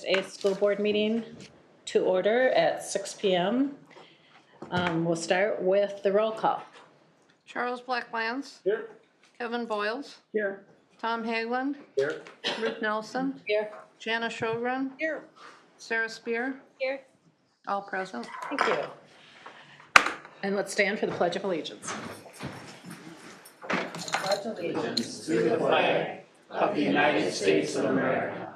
A school board meeting to order at 6 p.m. We'll start with the roll call. Charles Blacklands. Here. Kevin Boyles. Here. Tom Hageland. Here. Ruth Nelson. Here. Jana Shogren. Here. Sarah Spear. Here. All present. Thank you. And let's stand for the Pledge of Allegiance. Pledge allegiance to the flag of the United States of America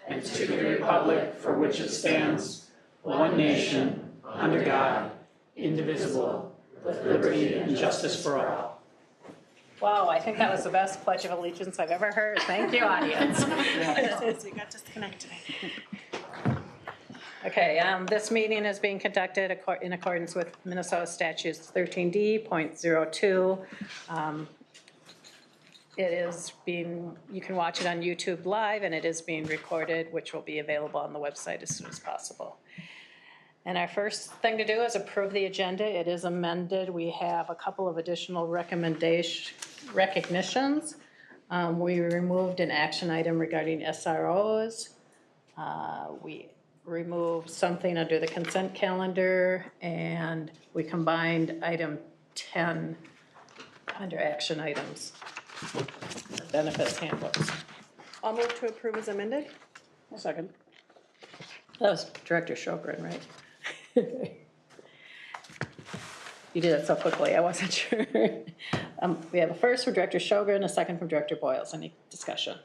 and to the republic for which it stands, one nation, under God, indivisible, with liberty and justice for all. Wow, I think that was the best Pledge of Allegiance I've ever heard. Thank you, audience. We got disconnected. Okay, this meeting is being conducted in accordance with Minnesota Statutes 13D.02. It is being, you can watch it on YouTube Live, and it is being recorded, which will be available on the website as soon as possible. And our first thing to do is approve the agenda. It is amended. We have a couple of additional recognitions. We removed an action item regarding SROs. We removed something under the consent calendar, and we combined item 10 under action items. Benefits handbooks. I'll move to approve as amended. A second. That was Director Shogren, right? You did it so quickly, I wasn't sure. We have a first from Director Shogren, a second from Director Boyles. Any discussion?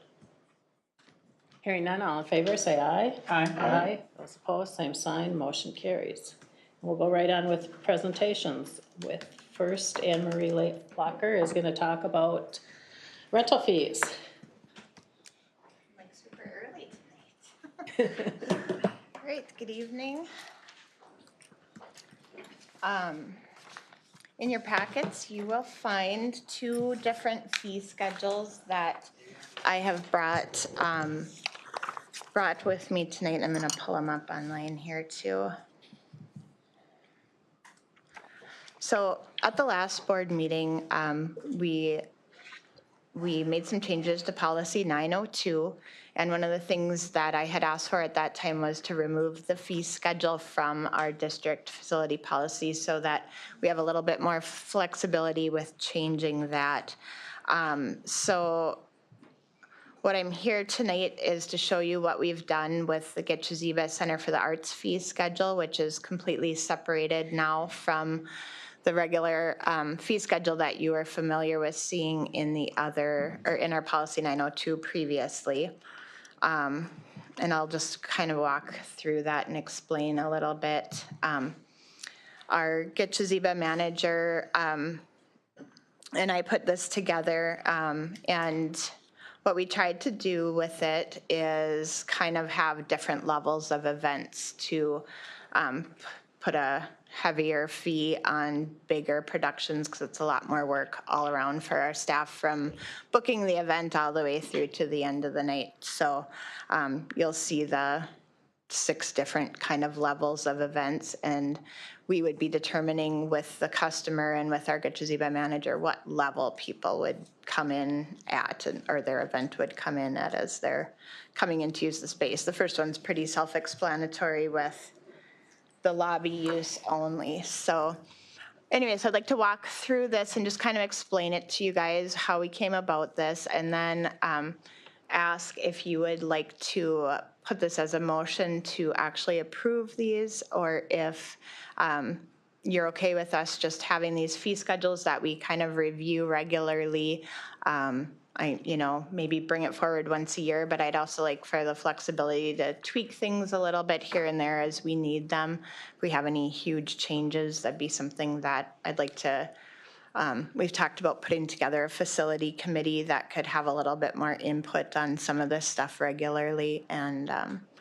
Hearing none, all in favor, say aye. Aye. Aye. Those opposed, same sign, motion carries. We'll go right on with presentations. With first, Anne Marie Locker is going to talk about rental fees. Like super early tonight. Great, good evening. In your packets, you will find two different fee schedules that I have brought with me tonight. I'm gonna pull them up online here too. So at the last board meeting, we made some changes to policy 902. And one of the things that I had asked for at that time was to remove the fee schedule from our district facility policy so that we have a little bit more flexibility with changing that. So what I'm here tonight is to show you what we've done with the Getchee-Ziba Center for the Arts fee schedule, which is completely separated now from the regular fee schedule that you are familiar with seeing in the other, or in our policy 902 previously. And I'll just kind of walk through that and explain a little bit. Our Getchee-Ziba manager and I put this together, and what we tried to do with it is kind of have different levels of events to put a heavier fee on bigger productions because it's a lot more work all around for our staff from booking the event all the way through to the end of the night. So you'll see the 6 different kind of levels of events, and we would be determining with the customer and with our Getchee-Ziba manager what level people would come in at, or their event would come in at as they're coming in to use the space. The first one's pretty self-explanatory with the lobby use only. So anyways, I'd like to walk through this and just kind of explain it to you guys how we came about this, and then ask if you would like to put this as a motion to actually approve these, or if you're okay with us just having these fee schedules that we kind of review regularly. Maybe bring it forward once a year, but I'd also like for the flexibility to tweak things a little bit here and there as we need them. If we have any huge changes, that'd be something that I'd like to, we've talked about putting together a facility committee that could have a little bit more input on some of this stuff regularly and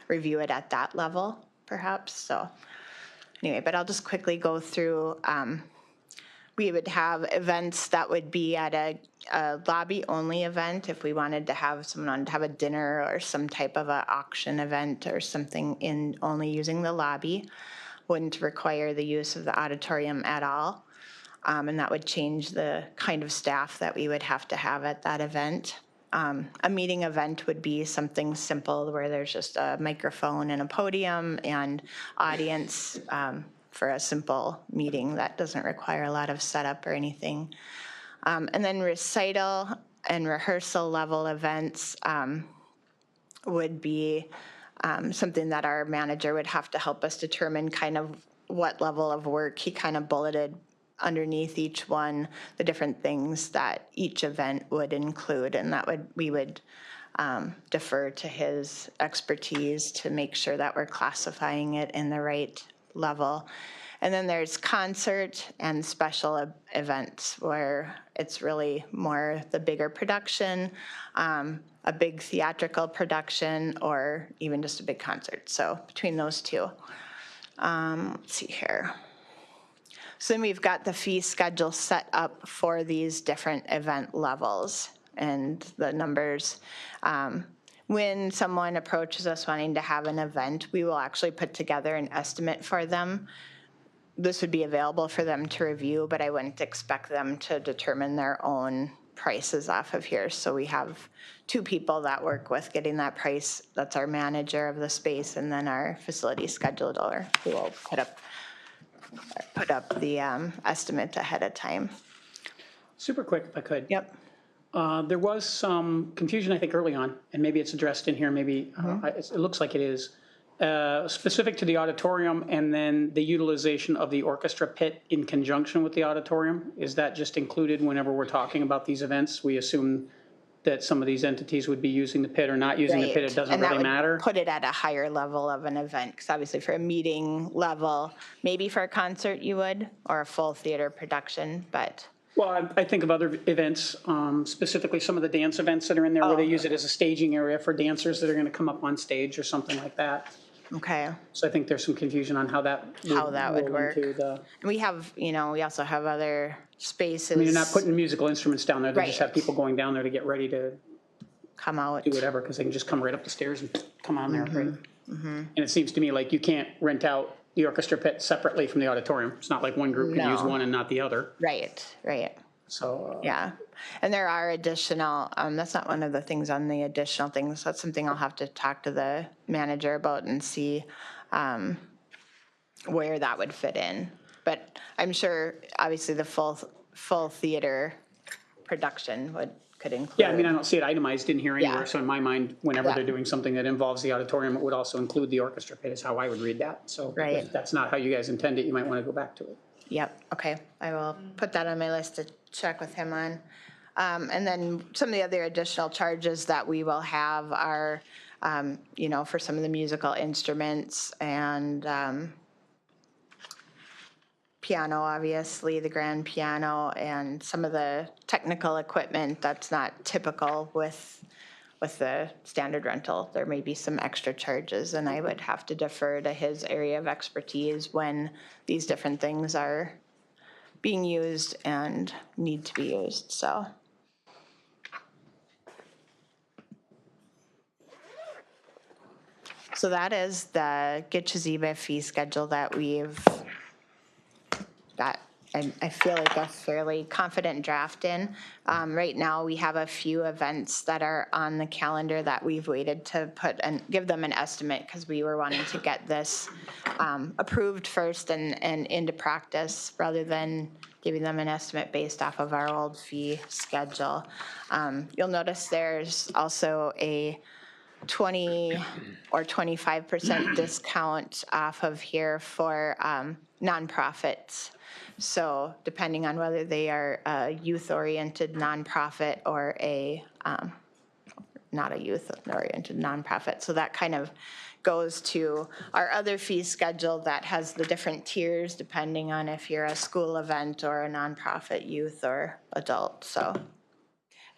review it at that level, perhaps. So anyway, but I'll just quickly go through. We would have events that would be at a lobby-only event if we wanted to have someone to have a dinner or some type of an auction event or something in only using the lobby. Wouldn't require the use of the auditorium at all. And that would change the kind of staff that we would have to have at that event. A meeting event would be something simple where there's just a microphone and a podium and audience for a simple meeting that doesn't require a lot of setup or anything. And then recital and rehearsal level events would be something that our manager would have to help us determine kind of what level of work. He kind of bulleted underneath each one the different things that each event would include, and we would defer to his expertise to make sure that we're classifying it in the right level. And then there's concert and special events where it's really more the bigger production, a big theatrical production, or even just a big concert. So between those two. Let's see here. So then we've got the fee schedule set up for these different event levels and the numbers. When someone approaches us wanting to have an event, we will actually put together an estimate for them. This would be available for them to review, but I wouldn't expect them to determine their own prices off of here. So we have two people that work with getting that price. That's our manager of the space and then our facility scheduler who will put up the estimate ahead of time. Super quick, if I could. Yep. There was some confusion, I think, early on, and maybe it's addressed in here, maybe it looks like it is, specific to the auditorium and then the utilization of the orchestra pit in conjunction with the auditorium. Is that just included whenever we're talking about these events? We assume that some of these entities would be using the pit or not using the pit. It doesn't really matter. And that would put it at a higher level of an event, because obviously for a meeting level, maybe for a concert you would, or a full theater production, but. Well, I think of other events, specifically some of the dance events that are in there where they use it as a staging area for dancers that are going to come up on stage or something like that. Okay. So I think there's some confusion on how that would work. And we have, we also have other spaces. I mean, you're not putting musical instruments down there. They just have Right. people going down there to get ready to Come out. do whatever, because they can just come right up the stairs and come on there, right? And it seems to me like you can't rent out the orchestra pit separately from the auditorium. It's not like one group can use one and not the other. Right. So Yeah. And there are additional, that's not one of the things on the additional things. That's something I'll have to talk to the manager about and see where that would fit in. But I'm sure, obviously, the full theater production could include. yeah, I mean, I don't see it itemized in here anywhere. Yeah. So in my mind, whenever Yeah. they're doing something that involves the auditorium, it would also include the orchestra pit is how I would read that. So Right. if that's not how you guys intend it, you might want to go back to it. Yep, okay. I will put that on my list to check with him on. And then some of the other additional charges that we will have are, for some of the musical instruments and piano, obviously, the grand piano, and some of the technical equipment that's not typical with the standard rental. There may be some extra charges, and I would have to defer to his area of expertise when these different things are being used and need to be used, so. So that is the Gitchezeba fee schedule that we've got, I feel like a fairly confident draft in. Right now, we have a few events that are on the calendar that we've waited to put and give them an estimate because we were wanting to get this approved first and into practice rather than giving them an estimate based off of our old fee schedule. You'll notice there's also a 20 or 25% discount off of here for nonprofits. So depending on whether they are a youth-oriented nonprofit or not a youth-oriented nonprofit. So that kind of goes to our other fee schedule that has the different tiers depending on if you're a school event or a nonprofit, youth or adult, so.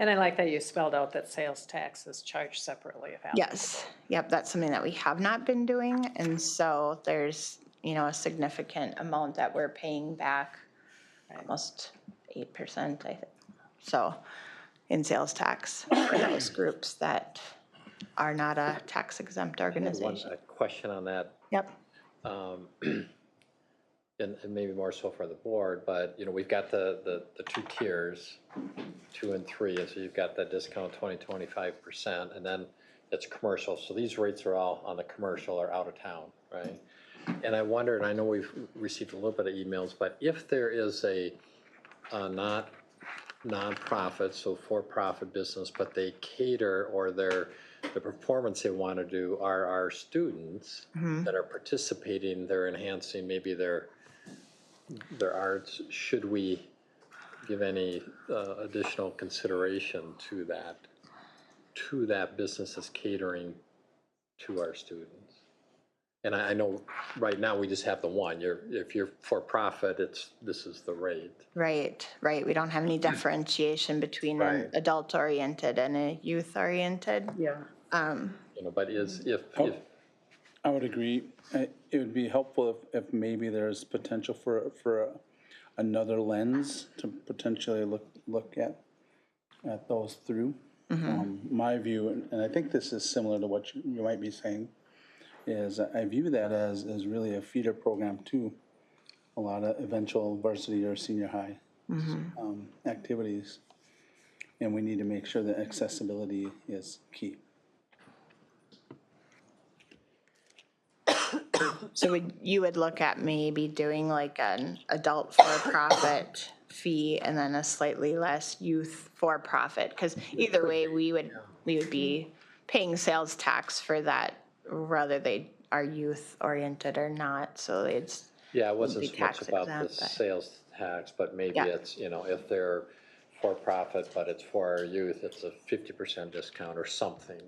And I like that you spelled out that sales tax is charged separately. Yes, yep, that's something that we have not been doing, and so there's, a significant amount that we're paying back, almost 8%, I think, so, in sales tax for those groups that are not a tax exempt organization. A question on that. Yep. and maybe more so for the board, but, we've got the two tiers, 2 and 3, and so you've got that discount 25%, and then it's commercial. So these rates are all on the commercial or out of town, right? And I wonder, and I know we've received a little bit of emails, but if there is a not nonprofit, so for-profit business, but they cater, or the performance they want to do are our students that are participating, they're enhancing maybe their arts, should we give any additional consideration to that business is catering to our students? And I know right now we just have the one. If you're for profit, this is the rate. Right. We don't have any differentiation between an Right. adult-oriented and a youth-oriented. Yeah. But if I would agree. It would be helpful if maybe there's potential for another lens to potentially look at those through. My view, and I think this is similar to what you might be saying, is I view that as really a feeder program to a lot of eventual varsity or senior high activities. And we need to make sure that accessibility is key. So you would look at maybe doing like an adult for-profit fee and then a slightly less youth for-profit? Because either way, we would be paying sales tax for that, whether they are youth-oriented or not, so it's. Yeah, it wasn't be so much tax about the exempt, but- sales tax, but maybe Yeah. it's, if they're for profit, but it's for our youth, it's a 50% discount or something.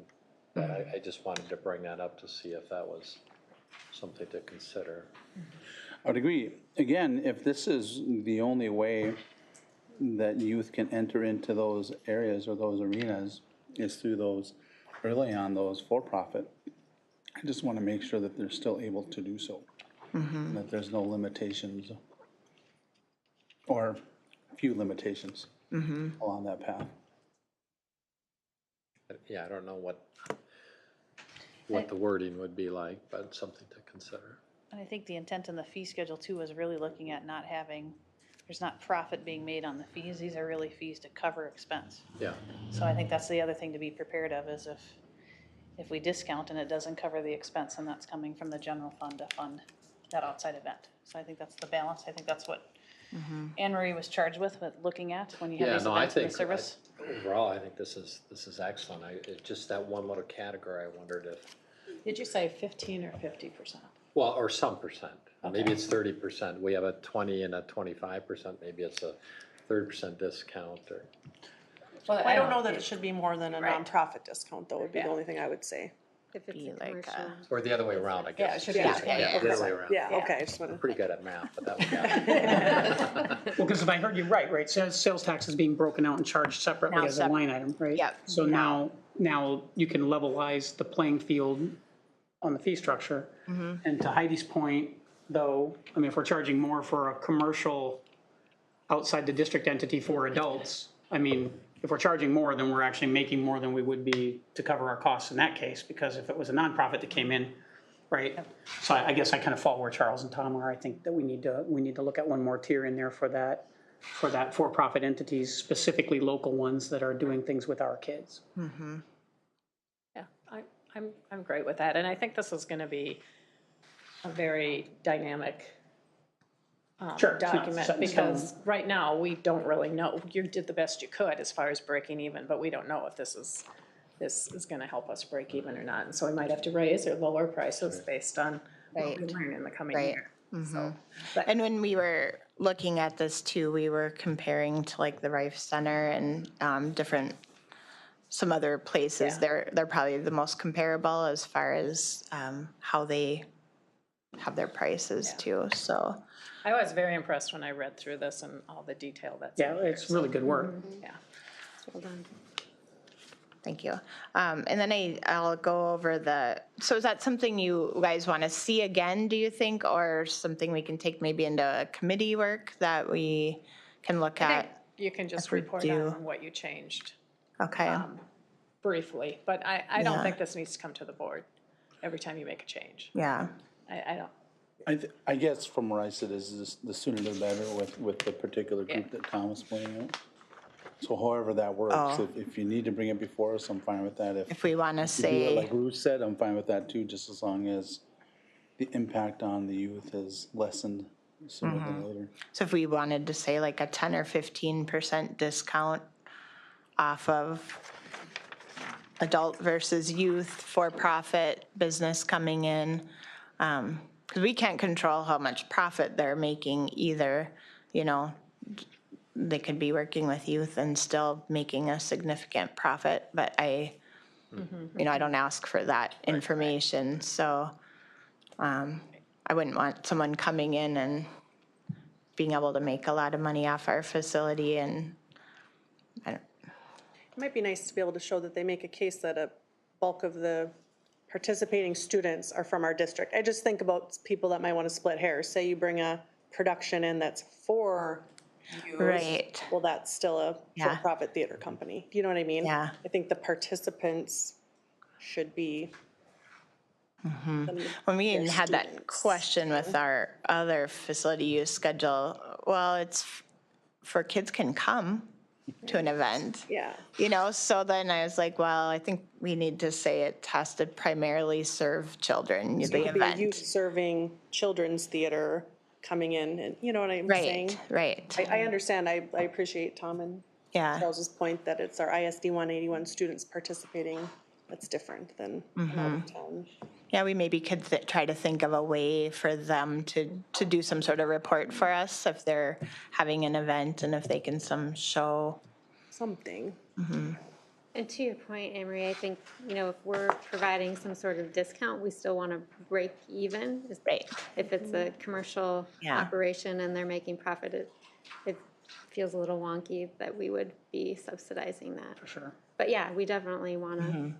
But I just wanted to bring that up to see if that was something to consider. I would agree. Again, if this is the only way that youth can enter into those areas or those arenas is through those, early on, those for-profit, I just want to make sure that they're still able to do so. And that there's no limitations or few limitations along that path. Yeah, I don't know what the wording would be like, but something to consider. And I think the intent in the fee schedule too was really looking at not having, there's not profit being made on the fees. These are really fees to cover expense. Yeah. So I think that's the other thing to be prepared of is if we discount and it doesn't cover the expense, and that's coming from the general fund to fund that outside event. So I think that's the balance. I think that's what Anne Marie was charged with looking at when you have Yeah, these no, I events in the think, service. overall, I think this is excellent. It's just that one little category, I wondered if, Did you say 15 or 50%? well, or some percent. Maybe it's 30%. We have a 20 and a 25%. Maybe it's a 30% discount or. Well, I don't know that it should be more than a Right. nonprofit discount, though, would be the only thing I would say. If it's Be a like commercial. Or the other way around, I guess. Yeah, it should be. Yeah. The other way around. Yeah, okay, I just wanted. Pretty good at math, but that would happen. Well, because if I heard you right, sales tax is being broken out and charged separately Now as a line item, right? Yep. So now you can levelize the playing field on the fee structure. And to Heidi's point, though, I mean, if we're charging more for a commercial outside the district entity for adults, I mean, if we're charging more, then we're actually making more than we would be to cover our costs in that case, because if it was a nonprofit that came in, right? So I guess I kind of fall where Charles and Tom are. I think that we need to look at one more tier in there for that for-profit entities, specifically local ones that are doing things with our kids. Yeah, I'm great with that, and I think this is gonna be a very dynamic Sure, it's not document, set in stone. because right now, we don't really know. You did the best you could as far as breaking even, but we don't know if this is gonna help us break even or not, and so we might have to raise or lower prices based on what we Right. learn in the coming Right. year. So, but And when we were looking at this too, we were comparing to like the Rife Center and some other places. Yeah. They're probably the most comparable as far as how they have their prices too, so. I was very impressed when I read through this and all the detail that's in Yeah, here, it's so, really good work. yeah. Well done. Thank you. And then I'll go over so is that something you guys want to see again, do you think, or something we can take maybe into committee work that we can look I think at? you can just if we report do. on what you changed Okay, briefly, but I don't Yeah. think this needs to come to the board every time you make a change. yeah, I don't, I guess from where I sit is the sooner the better with the particular group that Tom was pointing out. So however that works, Oh. if you need to bring it before us, I'm fine with that. If we want to you do it say, like Ruth said, I'm fine with that too, just as long as the impact on the youth is lessened sooner than later. so if we wanted to say like a 10 or 15% discount off of adult versus youth for-profit business coming in, because we can't control how much profit they're making either, you know. They could be working with youth and still making a significant profit, but I don't ask for that information, so I wouldn't want someone coming in and being able to make a lot of money off our facility, and It might be nice to be able to show that they make a case that a bulk of the participating students are from our district. I just think about people that might want to split hairs. Say you bring a production in that's for youth. Right. Well, that's still a Yeah. for-profit theater company. Do you know what I mean? Yeah. I think the participants should be. when we even Their had that students. question with our other facility use schedule, well, it's for kids can come to an event. Yeah. So then I was like, well, I think we need to say it has to primarily serve children, So it the could be a event. youth serving children's theater coming in, and you know what I'm saying? Right. I understand. I appreciate Tom and Yeah. Charles's point that it's our ISD 181 students participating. That's different than an out of town. Yeah, we maybe could try to think of a way for them to do some sort of report for us if they're having an event and if they can show. Something. And to your point, Emery, I think, if we're providing some sort of discount, we still want to break even. Right. If it's a commercial Yeah. operation and they're making profit, it feels a little wonky that we would be subsidizing that. For sure. But yeah, we definitely want to,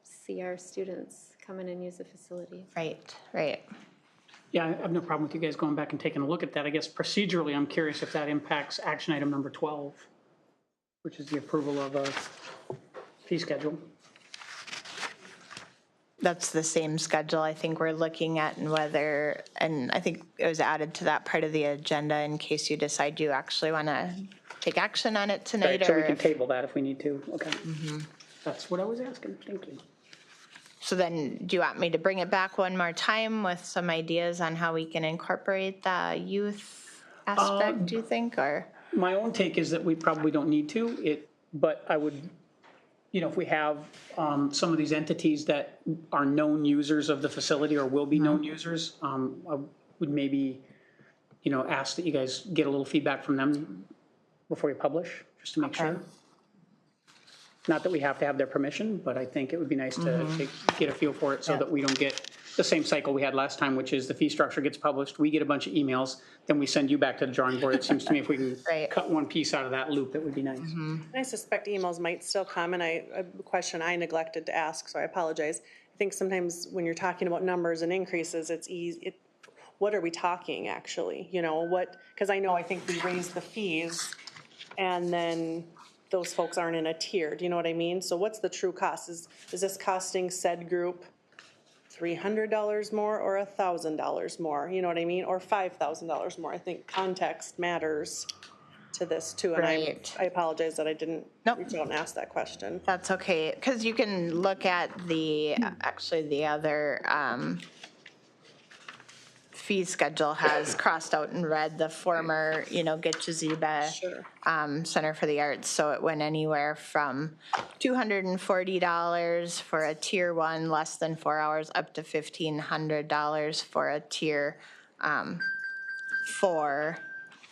see our students come in and use the facility. Right. Yeah, I have no problem with you guys going back and taking a look at that. I guess procedurally, I'm curious if that impacts action item number 12, which is the approval of a fee schedule. That's the same schedule I think we're looking at, and I think it was added to that part of the agenda in case you decide you actually want to take action on it tonight. Right, so we or can if- table that if we need to, okay. That's what I was asking, thank you. So then, do you want me to bring it back one more time with some ideas on how we can incorporate the youth aspect, do you think, or? My own take is that we probably don't need to, but I would, if we have some of these entities that are known users of the facility or will be known users, I would maybe, ask that you guys get a little feedback from them before you publish, just to make sure. Not that we have to have their permission, but I think it would be nice to get a feel for it so that we don't get the same cycle we had last time, which is the fee structure gets published, we get a bunch of emails, then we send you back to the drawing board. It seems to me if we can Right. cut one piece out of that loop, it would be nice. And I suspect emails might still come, and a question I neglected to ask, so I apologize. I think sometimes when you're talking about numbers and increases, it's easy. What are we talking actually? Because I think we raised the fees, and then those folks aren't in a tier. Do you know what I mean? So what's the true cost? Is this costing said group $300 more or $1,000 more? You know what I mean? Or $5,000 more? I think context matters to this too. And Right. I apologize that I didn't Nope. reach out and ask that question. That's okay, because you can look at the other fee schedule has crossed out in red the former, Getchazeba Sure. Center for the Arts. So it went anywhere from $240 for a tier 1, less than 4 hours, up to $1,500 for a tier 4.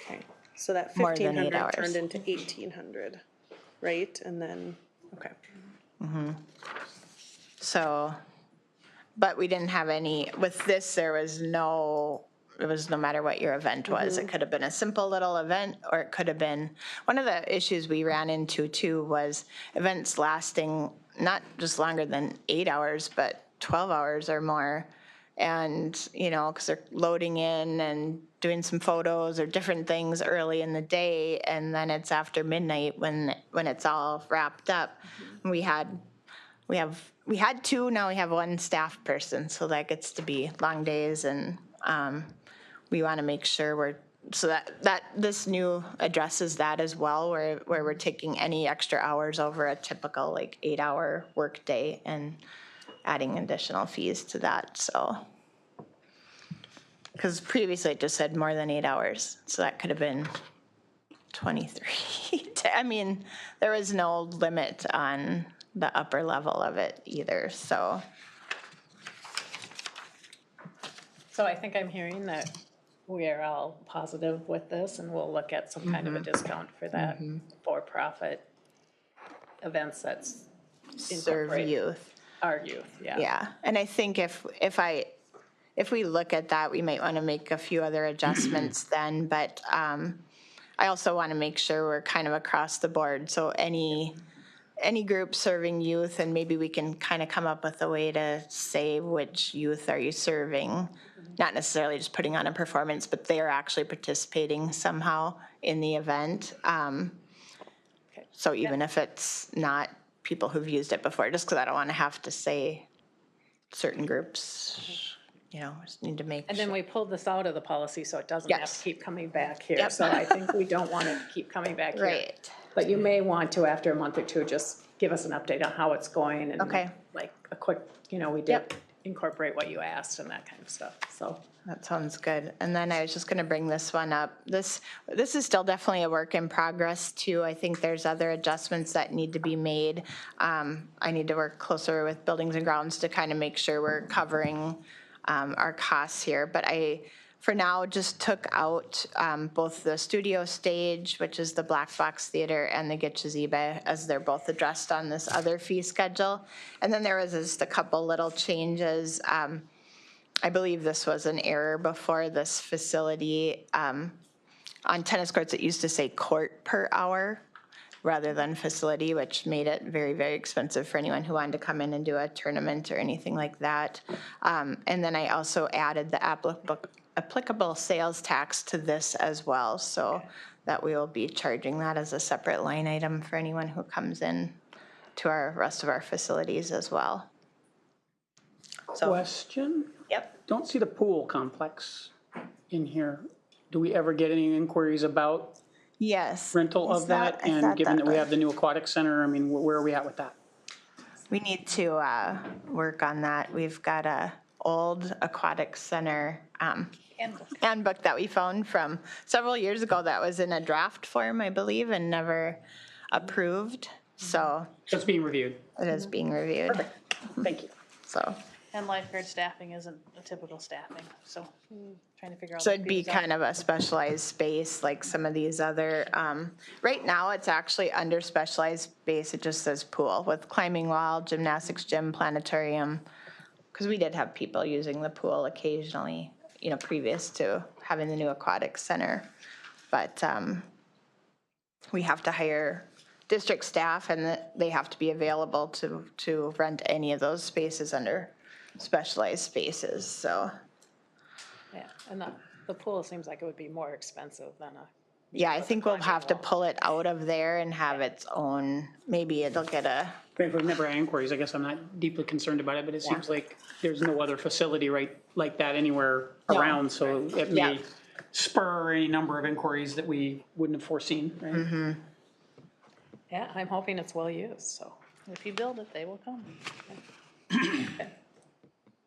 Okay. So that More than 8 1,500 hours. turned into 1,800, right? And then, okay. So, but we didn't have any, with this, it was no matter what your event was. It could have been a simple little event, or it could have been, one of the issues we ran into too was events lasting not just longer than 8 hours, but 12 hours or more. And, because they're loading in and doing some photos or different things early in the day, and then it's after midnight when it's all wrapped up. We had 2, now we have 1 staff person, so that gets to be long days, and we want to make sure so that this new addresses that as well, where we're taking any extra hours over a typical like 8-hour workday and adding additional fees to that, so. Because previously it just said more than 8 hours, so that could have been 23. I mean, there was no limit on the upper level of it either, so. So I think I'm hearing that we are all positive with this, and we'll look at some kind of a discount for that for-profit events that's Serve incorporate youth. our youth, yeah. Yeah, and I think if we look at that, we might want to make a few other adjustments then, but I also want to make sure we're kind of across the board, so any group serving youth, and maybe we can kind of come up with a way to say which youth are you serving, not necessarily just putting on a performance, but they're actually participating somehow in the event. So even if it's not people who've used it before, just because I don't want to have to say certain groups, just need to make And then sure. we pulled this out of the policy, so it doesn't have Yes. to keep coming back here. Yep. So I think we don't want it to keep coming back here. Right. But you may want to, after a month or two, just give us an update on how it's going and Okay. like a quick, we did Yep. incorporate what you asked and that kind of stuff, so. That sounds good. And then I was just going to bring this one up. This is still definitely a work in progress too. I think there's other adjustments that need to be made. I need to work closer with buildings and grounds to kind of make sure we're covering our costs here. But I, for now, just took out both the studio stage, which is the Black Box Theater, and the Gitchezebe, as they're both addressed on this other fee schedule. And then there was just a couple little changes. I believe this was an error before this facility. On tennis courts, it used to say court per hour rather than facility, which made it very, very expensive for anyone who wanted to come in and do a tournament or anything like that. And then I also added the applicable sales tax to this as well, so that we will be charging that as a separate line item for anyone who comes in to our rest of our facilities as well. So, Question? yep. Don't see the pool complex in here. Do we ever get any inquiries about Yes. rental Is of that? I And thought given that we was- have the new aquatic center, I mean, where are we at with that? We need to work on that. We've got a old aquatic center handbook that we found from several years ago that was in a draft form, I believe, and never approved. So So it's being reviewed. it is being reviewed. Perfect. Thank you. So And lifeguard staffing isn't a typical staffing, so trying to figure out. So what it'd be these are. kind of a specialized space like some of these other, right now it's actually under specialized space, it just says pool with climbing wall, gymnastics gym, planetarium. Because we did have people using the pool occasionally, previous to having the new aquatic center. But we have to hire district staff and they have to be available to rent any of those spaces under specialized spaces, so. Yeah, and the pool seems like it would be more expensive than a. Yeah, I think we'll climbing have to wall. pull it out of there and have its own, maybe it'll get a, If we've never had inquiries, I guess I'm not deeply concerned about it, but it seems like there's no other facility right like that anywhere around, so it may Yeah. spur any number of inquiries that we wouldn't have foreseen, right? Yeah, I'm hoping it's well used, so. If you build it, they will come.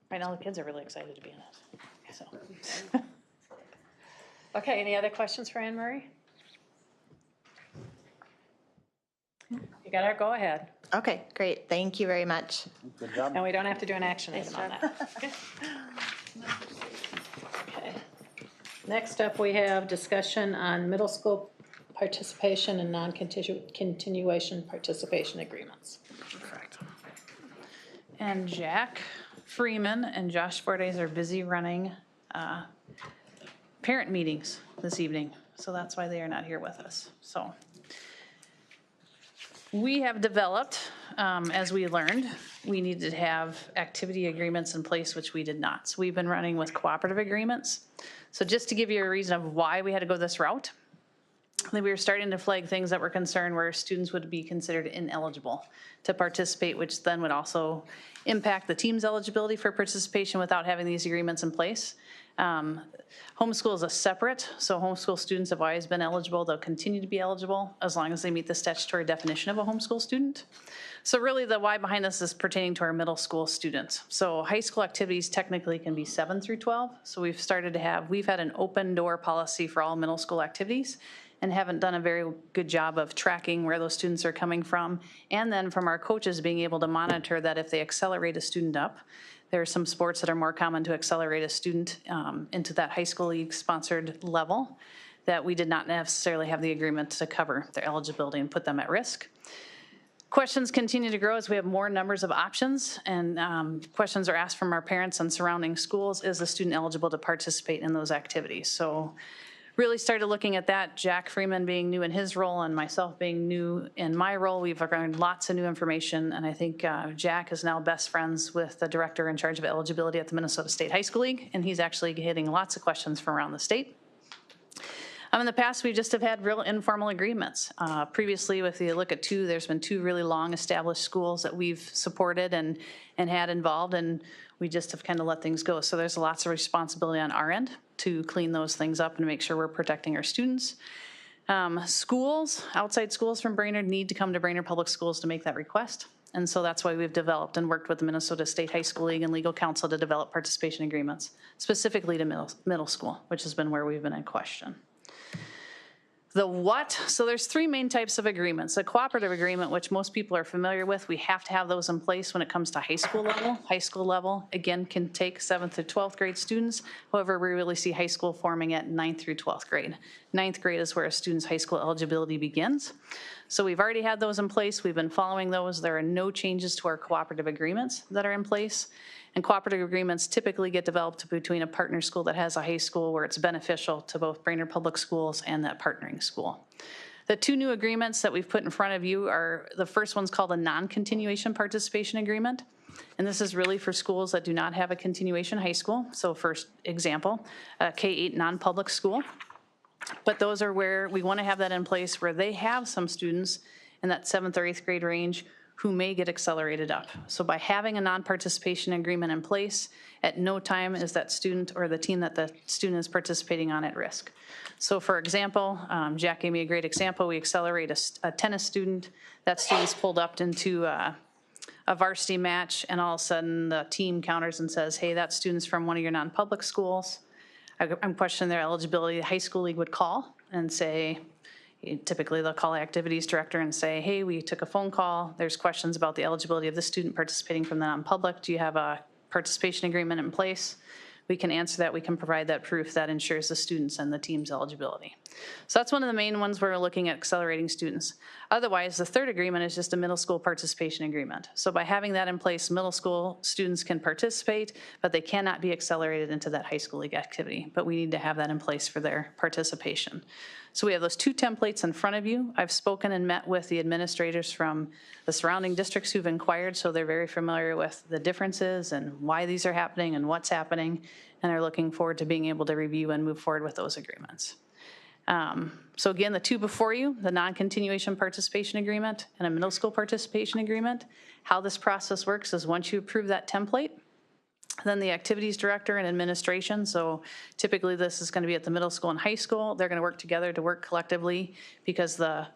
Right now, the kids are really excited to be in it, so. Okay, any other questions for Anne Marie? You got our go-ahead, okay, great, thank you very much. Good job. and we don't have to do an action item on that. Okay. Next up, we have discussion on middle school participation and non-continuation participation agreements. And Jack Freeman and Josh Fortes are busy running parent meetings this evening, so that's why they are not here with us. So we have developed, as we learned, we needed to have activity agreements in place, which we did not. So we've been running with cooperative agreements. So just to give you a reason of why we had to go this route, we were starting to flag things that were concerned where students would be considered ineligible to participate, which then would also impact the team's eligibility for participation without having these agreements in place. Homeschool is a separate, so homeschool students have always been eligible. They'll continue to be eligible as long as they meet the statutory definition of a homeschool student. So really the why behind this is pertaining to our middle school students. So high school activities technically can be 7 through 12. So we've had an open door policy for all middle school activities and haven't done a very good job of tracking where those students are coming from. And then from our coaches being able to monitor that if they accelerate a student up, there are some sports that are more common to accelerate a student into that high school league sponsored level that we did not necessarily have the agreement to cover their eligibility and put them at risk. Questions continue to grow as we have more numbers of options, and questions are asked from our parents and surrounding schools. Is the student eligible to participate in those activities? So really started looking at that. Jack Freeman being new in his role and myself being new in my role, we've learned lots of new information, and I think Jack is now best friends with the director in charge of eligibility at the Minnesota State High School League, and he's actually getting lots of questions from around the state. In the past, we just have had real informal agreements. Previously, if you look at there's been 2 really long established schools that we've supported and had involved, and we just have kind of let things go. So there's lots of responsibility on our end to clean those things up and make sure we're protecting our students. Schools, outside schools from Brainerd need to come to Brainerd Public Schools to make that request. And so that's why we've developed and worked with the Minnesota State High School League and Legal Counsel to develop participation agreements, specifically to middle school, which has been where we've been in question. The what? So there's 3 main types of agreements. A cooperative agreement, which most people are familiar with, we have to have those in place when it comes to high school level. High school level, again, can take 7th to 12th grade students. However, we really see high school forming at 9th through 12th grade. 9th grade is where a student's high school eligibility begins. So we've already had those in place. We've been following those. There are no changes to our cooperative agreements that are in place. And cooperative agreements typically get developed between a partner school that has a high school where it's beneficial to both Brainerd Public Schools and that partnering school. The 2 new agreements that we've put in front of you are, the first one's called a non-continuation participation agreement. And this is really for schools that do not have a continuation high school. So first example, a K-8 non-public school. But those are where we want to have that in place where they have some students in that 7th or 8th grade range who may get accelerated up. So by having a non-participation agreement in place, at no time is that student or the team that the student is participating on at risk. So for example, Jack gave me a great example. We accelerate a tennis student. That student's pulled up into a varsity match, and all of a sudden the team counters and says, hey, that student's from one of your non-public schools. I'm questioning their eligibility. The high school league would call and say, typically they'll call the activities director and say, hey, we took a phone call. There's questions about the eligibility of the student participating from the non-public. Do you have a participation agreement in place? We can answer that. We can provide that proof that ensures the students and the team's eligibility. So that's one of the main ones where we're looking at accelerating students. Otherwise, the third agreement is just a middle school participation agreement. So by having that in place, middle school students can participate, but they cannot be accelerated into that high school league activity. But we need to have that in place for their participation. So we have those 2 templates in front of you. I've spoken and met with the administrators from the surrounding districts who've inquired, so they're very familiar with the differences and why these are happening and what's happening, and are looking forward to being able to review and move forward with those agreements. So again, the 2 before you, the non-continuation participation agreement and a middle school participation agreement. How this process works is once you approve that template, then the activities director and administration, so typically this is going to be at the middle school and high school, they're going to work together to work collectively because the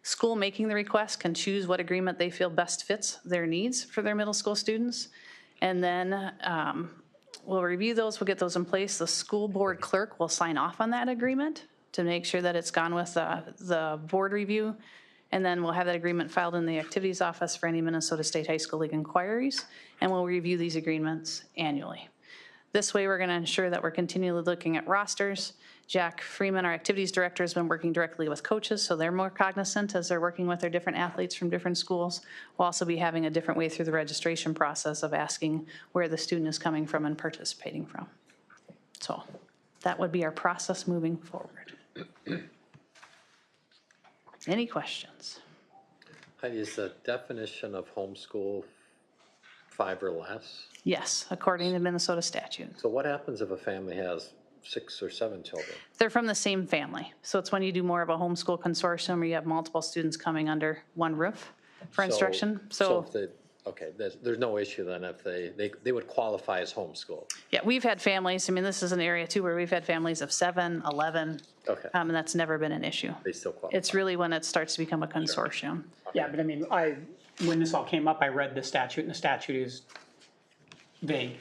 school making the request can choose what agreement they feel best fits their needs for their middle school students. And then we'll review those, we'll get those in place. The school board clerk will sign off on that agreement to make sure that it's gone with the board review. And then we'll have that agreement filed in the activities office for any Minnesota State High School League inquiries, and we'll review these agreements annually. This way, we're going to ensure that we're continually looking at rosters. Jack Freeman, our activities director, has been working directly with coaches, so they're more cognizant as they're working with their different athletes from different schools. We'll also be having a different way through the registration process of asking where the student is coming from and participating from. So that would be our process moving forward. Any questions? Heidi, is the definition of homeschool 5 or less? Yes, according to Minnesota statute. So what happens if a family has 6 or 7 children. They're from the same family. So it's when you do more of a homeschool consortium, where you have multiple students coming under one roof for instruction. So if they, okay, there's no issue then if they would qualify as homeschool. Yeah, we've had families, I mean, this is an area too where we've had families of 7, 11. Okay. And that's never been an issue. They still qualify. It's really when it starts to become a consortium. Yeah, but I mean, when this all came up, I read the statute, and the statute is vague.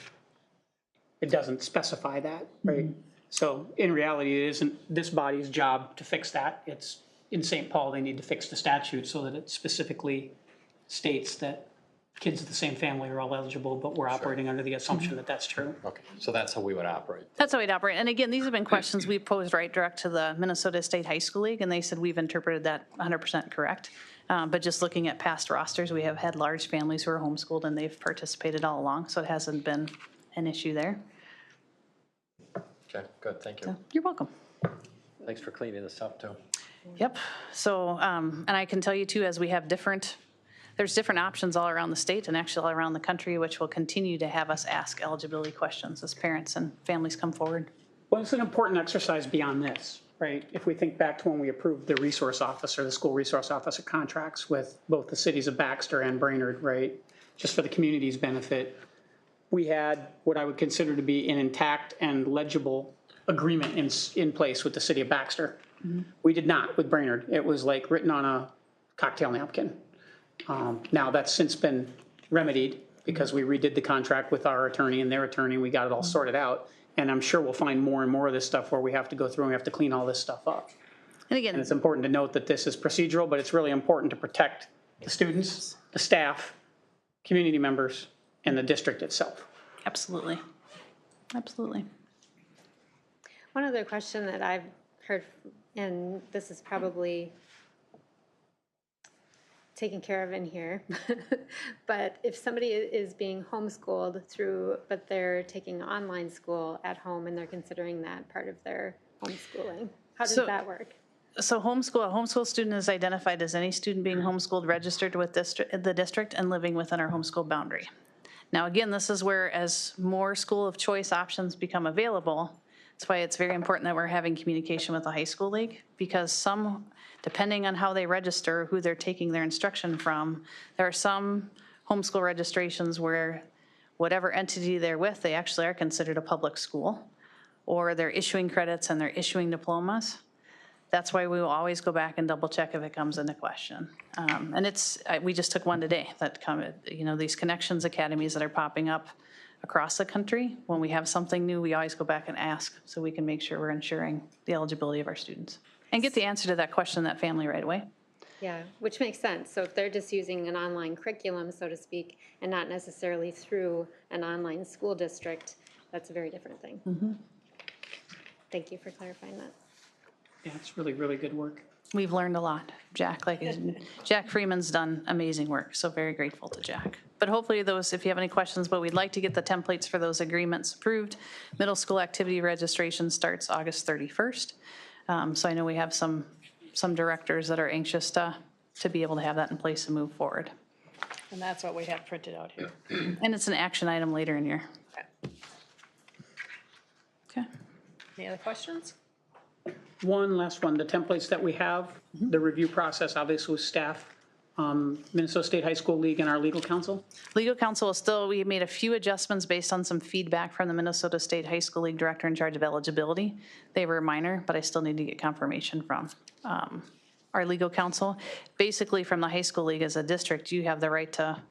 It doesn't specify that, right? So in reality, it isn't this body's job to fix that. It's in St. Paul, they need to fix the statute so that it specifically states that kids of the same family are all eligible, but we're operating under the assumption that that's true. Okay, so that's how we would operate. That's how we'd operate. And again, these have been questions we posed right direct to the Minnesota State High School League, and they said we've interpreted that 100% correct. But just looking at past rosters, we have had large families who are homeschooled, and they've participated all along, so it hasn't been an issue there. Okay, good, thank you. You're welcome. Thanks for cleaning this up too. Yep. So, and I can tell you too, as we have there's different options all around the state and actually all around the country, which will continue to have us ask eligibility questions as parents and families come forward. Well, it's an important exercise beyond this, right? If we think back to when we approved the resource officer, the school resource officer contracts with both the cities of Baxter and Brainerd, right? Just for the community's benefit, we had what I would consider to be an intact and legible agreement in place with the city of Baxter. Mm-hmm. We did not with Brainerd. It was like written on a cocktail napkin. Now that's since been remedied because we redid the contract with our attorney and their attorney, and we got it all sorted out. And I'm sure we'll find more and more of this stuff where we have to go through and we have to clean all this stuff up. And again, And it's important to note that this is procedural, but it's really important to protect the students, the staff, community members, and the district itself. absolutely. Absolutely. One other question that I've heard, and this is probably taken care of in here, but if somebody is being homeschooled but they're taking online school at home and they're considering that part of their homeschooling, how does that work? So a homeschool student is identified as any student being homeschooled registered with the district and living within our homeschool boundary. Now, again, this is where as more school of choice options become available, that's why it's very important that we're having communication with the high school league, because some, depending on how they register, who they're taking their instruction from, there are some homeschool registrations where whatever entity they're with, they actually are considered a public school, or they're issuing credits and they're issuing diplomas. That's why we will always go back and double check if it comes into question. And we just took one today that these connections academies that are popping up across the country. When we have something new, we always go back and ask so we can make sure we're ensuring the eligibility of our students and get the answer to that question, that family right away. Yeah, which makes sense. So if they're just using an online curriculum, so to speak, and not necessarily through an online school district, that's a very different thing. Mm-hmm. Thank you for clarifying that. Yeah, it's really, really good work. We've learned a lot. Jack Freeman's done amazing work, so very grateful to Jack. But hopefully if you have any questions, but we'd like to get the templates for those agreements approved. Middle school activity registration starts August 31st. So I know we have some directors that are anxious to be able to have that in place and move forward. And that's what we have printed out here. And it's an action item later in your. Okay. Any other questions? One last one, the templates that we have, the review process, obviously with staff, Minnesota State High School League and our legal counsel. Legal counsel is we made a few adjustments based on some feedback from the Minnesota State High School League director in charge of eligibility. They were minor, but I still need to get confirmation from our legal counsel. Basically, from the high school league as a district, you have the right to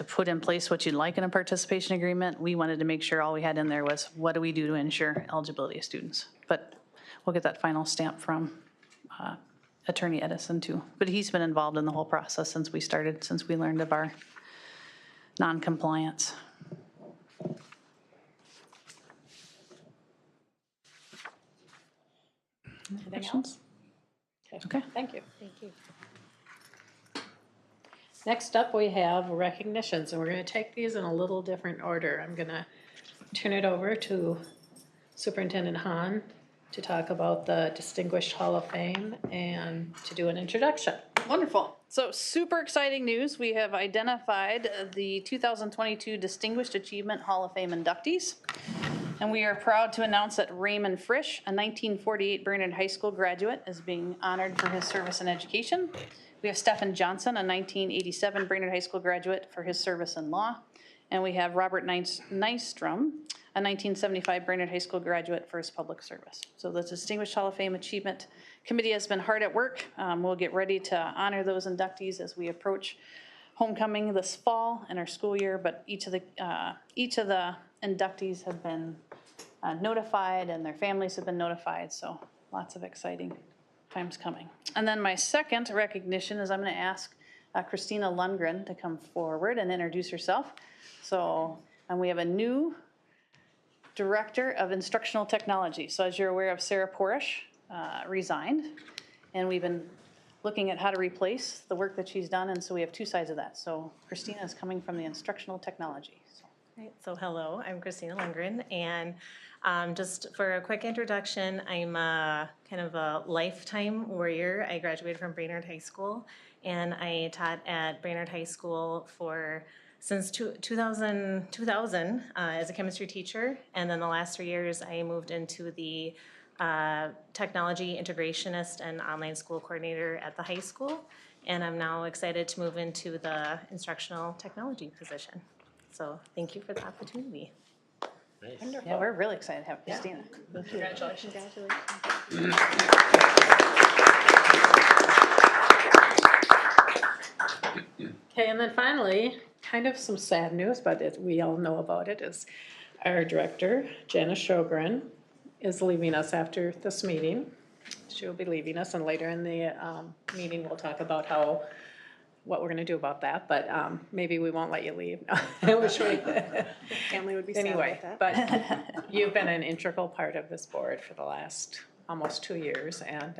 put in place what you'd like in a participation agreement. We wanted to make sure all we had in there was what do we do to ensure eligibility of students. But we'll get that final stamp from Attorney Edison too. But he's been involved in the whole process since we learned of our non-compliance. Anything else? Okay. Thank you. Thank you. Next up, we have recognitions, and we're going to take these in a little different order. I'm going to turn it over to Superintendent Hahn to talk about the Distinguished Hall of Fame and to do an introduction. Wonderful. So super exciting news. We have identified the 2022 Distinguished Achievement Hall of Fame inductees. And we are proud to announce that Raymond Frisch, a 1948 Brainerd High School graduate, is being honored for his service in education. We have Stephen Johnson, a 1987 Brainerd High School graduate, for his service in law. And we have Robert Nystrom, a 1975 Brainerd High School graduate, for his public service. So the Distinguished Hall of Fame Achievement Committee has been hard at work. We'll get ready to honor those inductees as we approach homecoming this fall in our school year, but each of the inductees have been notified and their families have been notified, so lots of exciting times coming. And then my second recognition is I'm going to ask Christina Lundgren to come forward and introduce herself. So, and we have a new Director of Instructional Technology. So as you're aware of, Sarah Porish resigned, and we've been looking at how to replace the work that she's done, and so we have two sides of that. So Christina is coming from the instructional technology. Right, so hello, I'm Christina Lundgren, and just for a quick introduction, I'm kind of a lifetime warrior. I graduated from Brainerd High School, and I taught at Brainerd High School since 2000 as a chemistry teacher, and then the last 3 years I moved into the technology integrationist and online school coordinator at the high school, and I'm now excited to move into the instructional technology position. So thank you for the opportunity. Nice. Yeah, we're really excited to have Christina. Congratulations. Okay, and then finally, kind of some sad news, but we all know about it, is our director, Janice Sjogren, is leaving us after this meeting. She'll be leaving us, and later in the meeting, we'll talk about what we're gonna do about that, but maybe we won't let you leave. I wish we. Family would be sad Anyway, about that. but you've been an integral part of this board for the last almost 2 years, and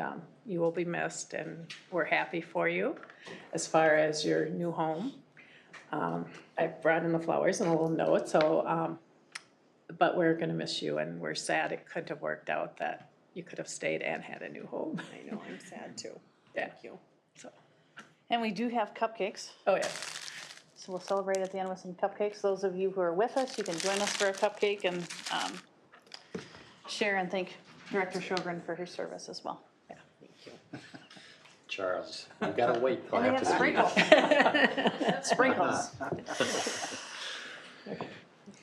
you will be missed, and we're happy for you as far as your new home. I brought in the flowers and a little note, so, but we're gonna miss you, and we're sad it couldn't have worked out that you could have stayed and had a new home. I know, I'm sad too. Yeah. Thank you. So, And we do have cupcakes, oh yeah. so we'll celebrate at the end with some cupcakes. Those of you who are with us, you can join us for a cupcake and share and thank Director Sjogren for her service as well. Yeah, thank you. Charles, you gotta wait till And they have after the sprinkles. Sprinkles.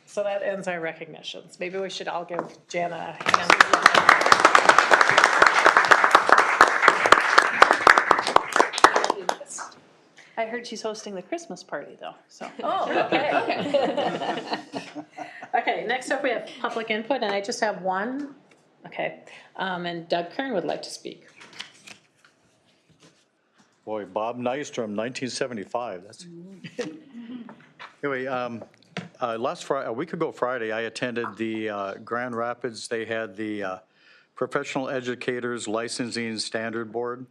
So that ends our recognitions. Maybe we should all give Jana a hand. I heard she's hosting the Christmas party though, so. Oh, okay. Okay, next up we have public input, and I just have one. Okay, and Doug Kern would like to speak. Boy, Bob Nystrom, 1975, that's. Anyway, last Friday, a week ago Friday, I attended the Grand Rapids. They had the Professional Educators Licensing Standard Board.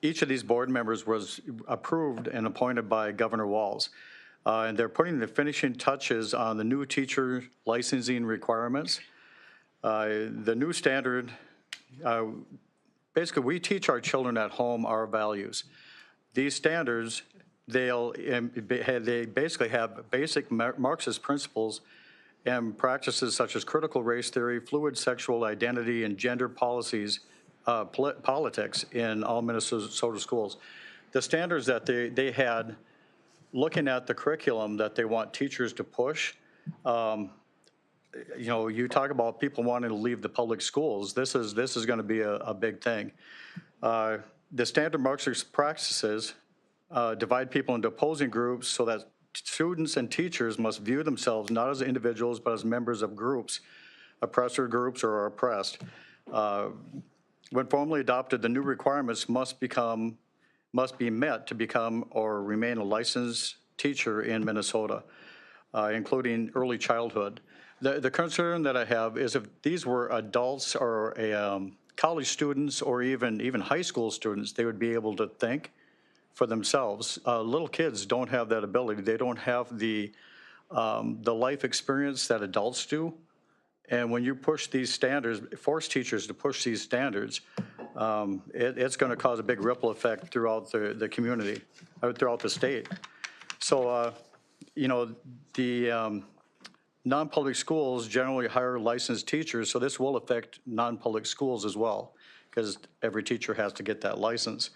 Each of these board members was approved and appointed by Governor Walz. And they're putting the finishing touches on the new teacher licensing requirements. The new standard, basically we teach our children at home our values. These standards, they basically have basic Marxist principles and practices such as critical race theory, fluid sexual identity, and gender policies, politics in all Minnesota schools. The standards that they had, looking at the curriculum that they want teachers to push, you know, you talk about people wanting to leave the public schools. This is going to be a big thing. The standard Marxist practices divide people into opposing groups so that students and teachers must view themselves not as individuals but as members of groups, oppressor groups or oppressed. When formally adopted, the new requirements must be met to become or remain a licensed teacher in Minnesota, including early childhood. The concern that I have is if these were adults or college students or even high school students, they would be able to think for themselves. Little kids don't have that ability. They don't have the life experience that adults do. And when you push these standards, force teachers to push these standards, it's going to cause a big ripple effect throughout the community, throughout the state. So, you know, non-public schools generally hire licensed teachers, so this will affect non-public schools as well, because every teacher has to get that license.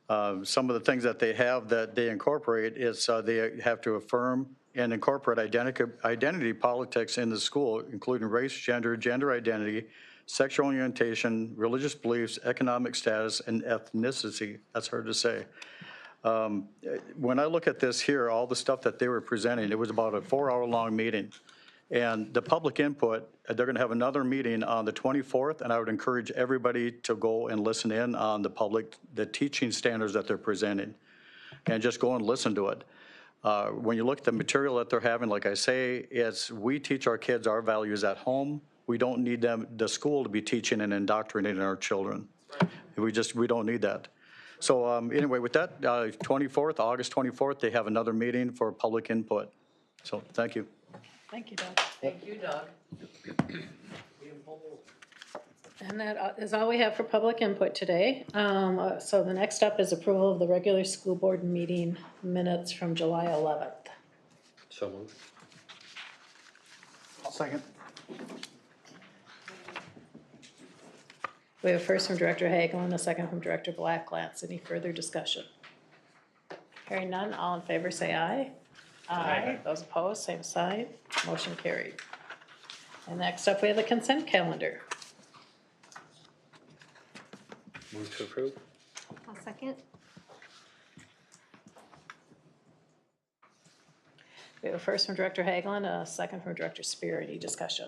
Some of the things that they have that they incorporate is they have to affirm and incorporate identity politics in the school, including race, gender identity, sexual orientation, religious beliefs, economic status, and ethnicity. That's hard to say. When I look at this here, all the stuff that they were presenting, it was about a 4-hour-long meeting. And the public input, they're going to have another meeting on the 24th, and I would encourage everybody to go and listen in on the teaching standards that they're presenting, and just go and listen to it. When you look at the material that they're having, like I say, we teach our kids our values at home. We don't need the school to be teaching and indoctrinating our children. We don't need that. So anyway, with that, August 24th, they have another meeting for public input. So thank you. Thank you, Doug. Thank you, Doug. And that is all we have for public input today. So the next up is approval of the regular school board meeting minutes from July 11th. So moved. I'll second. We have a first from Director Hagel and a second from Director Blacklatz. Any further discussion? Hearing none, all in favor say aye. Aye. Those opposed, same sign. Motion carried. And next up, we have the consent calendar. Move to approve. I'll second. We have a first from Director Hagel and a second from Director Spear. Any discussion?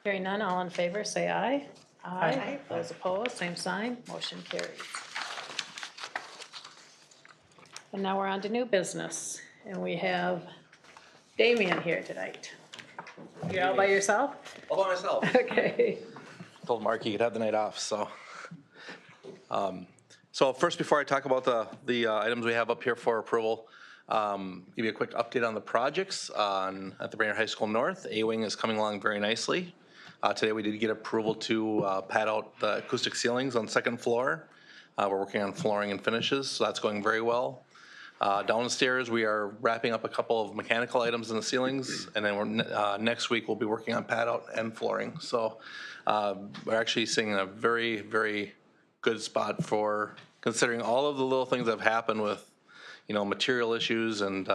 Hearing none, all in favor say aye. Aye. Those opposed, same sign. Motion carries. And now we're on to new business, and we have Damian here tonight. You're all by yourself? All by myself. Okay. Told Mark he could have the night off, so. So first, before I talk about the items we have up here for approval, give you a quick update on the projects at the Brainerd High School North. A-Wing is coming along very nicely. Today we did get approval to pad out the acoustic ceilings on the second floor. We're working on flooring and finishes, so that's going very well. Downstairs, we are wrapping up a couple of mechanical items in the ceilings, and then next week we'll be working on pad out and flooring. So we're actually seeing a very, very good spot for considering all of the little things that have happened with, material issues and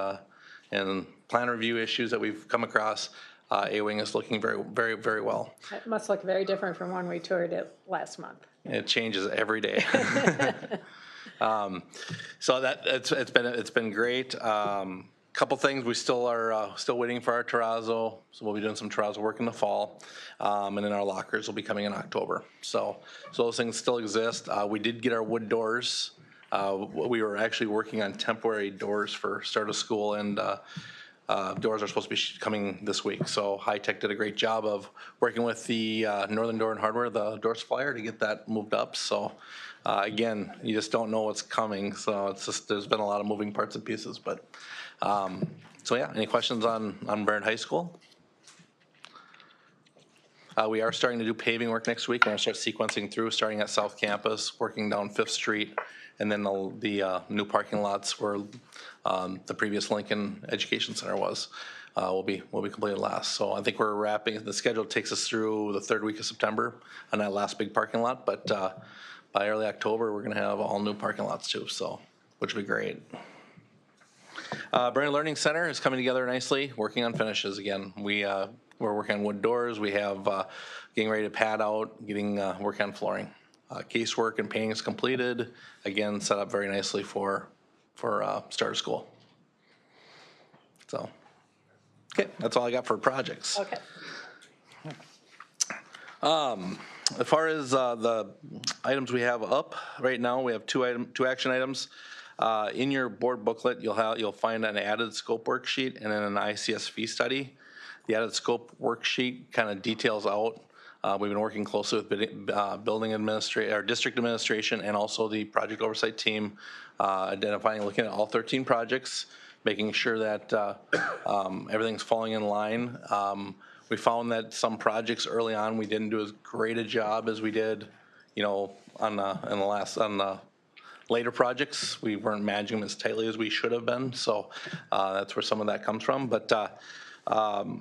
plan review issues that we've come across. A-Wing is looking very, very, very well. It must look very different from when we toured it last month. It changes every day. So it's been great. Couple things, we still are still waiting for our terrazzo, so we'll be doing some terrazzo work in the fall, and then our lockers will be coming in October. So those things still exist. We did get our wood doors. We were actually working on temporary doors for start of school, and doors are supposed to be coming this week. So High Tech did a great job of working with the Northern Door and Hardware, the door supplier, to get that moved up. So again, you just don't know what's coming. So it's just, there's been a lot of moving parts and pieces. But so yeah, any questions on Brainerd High School? We are starting to do paving work next week. We're going to start sequencing through, starting at South Campus, working down 5th Street, and then the new parking lots where the previous Lincoln Education Center was will be completed last. So I think we're wrapping. The schedule takes us through the 3rd week of September on that last big parking lot, but by early October we're going to have all new parking lots too. So which will be great. Brainerd Learning Center is coming together nicely, working on finishes again. We're working on wood doors. We have getting ready to pad out, getting working on flooring. Casework and painting is completed. Again, set up very nicely for start of school. So, okay, that's all I got for projects. Okay. As far as the items we have up right now, we have two action items. In your board booklet, you'll find an added scope worksheet and then an ICS fee study. The added scope worksheet kind of details out. We've been working closely with building administration, or district administration, and also the project oversight team, looking at all 13 projects, making sure that everything's falling in line. We found that some projects early on we didn't do as great a job as we did, on the later projects. We weren't managing them as tightly as we should have been, so that's where some of that comes from. But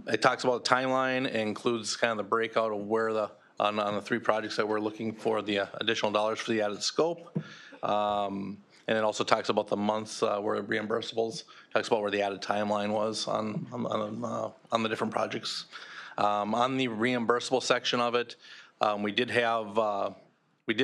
it talks about the timeline, it includes kind of the breakout of where on the 3 projects that we're looking for the additional dollars for the added scope. And it also talks about the months where reimbursables, talks about where the added timeline was on the different projects. On the reimbursable section of it, we did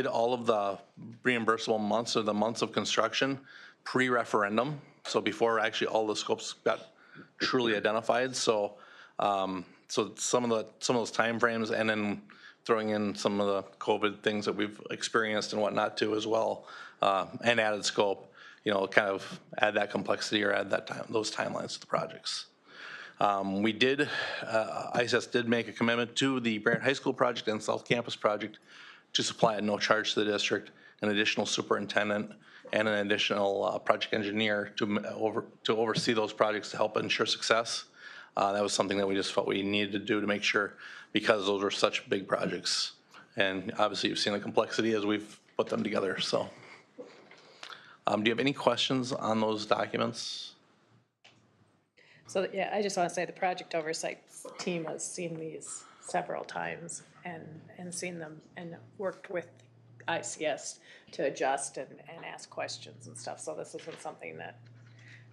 all of the reimbursable months or the months of construction pre-referendum. So before actually all the scopes got truly identified. So some of those timeframes, and then throwing in some of the COVID things that we've experienced and whatnot too as well, and added scope, kind of add that complexity or add those timelines to the projects. ISS did make a commitment to the Brainerd High School project and South Campus project to supply at no charge to the district an additional superintendent and an additional project engineer to oversee those projects to help ensure success. That was something that we just felt we needed to do to make sure, because those were such big projects. And obviously you've seen the complexity as we've put them together, so. Do you have any questions on those documents? So, yeah, I just want to say the project oversight team has seen these several times and seen them and worked with ICS to adjust and ask questions and stuff. So this isn't something that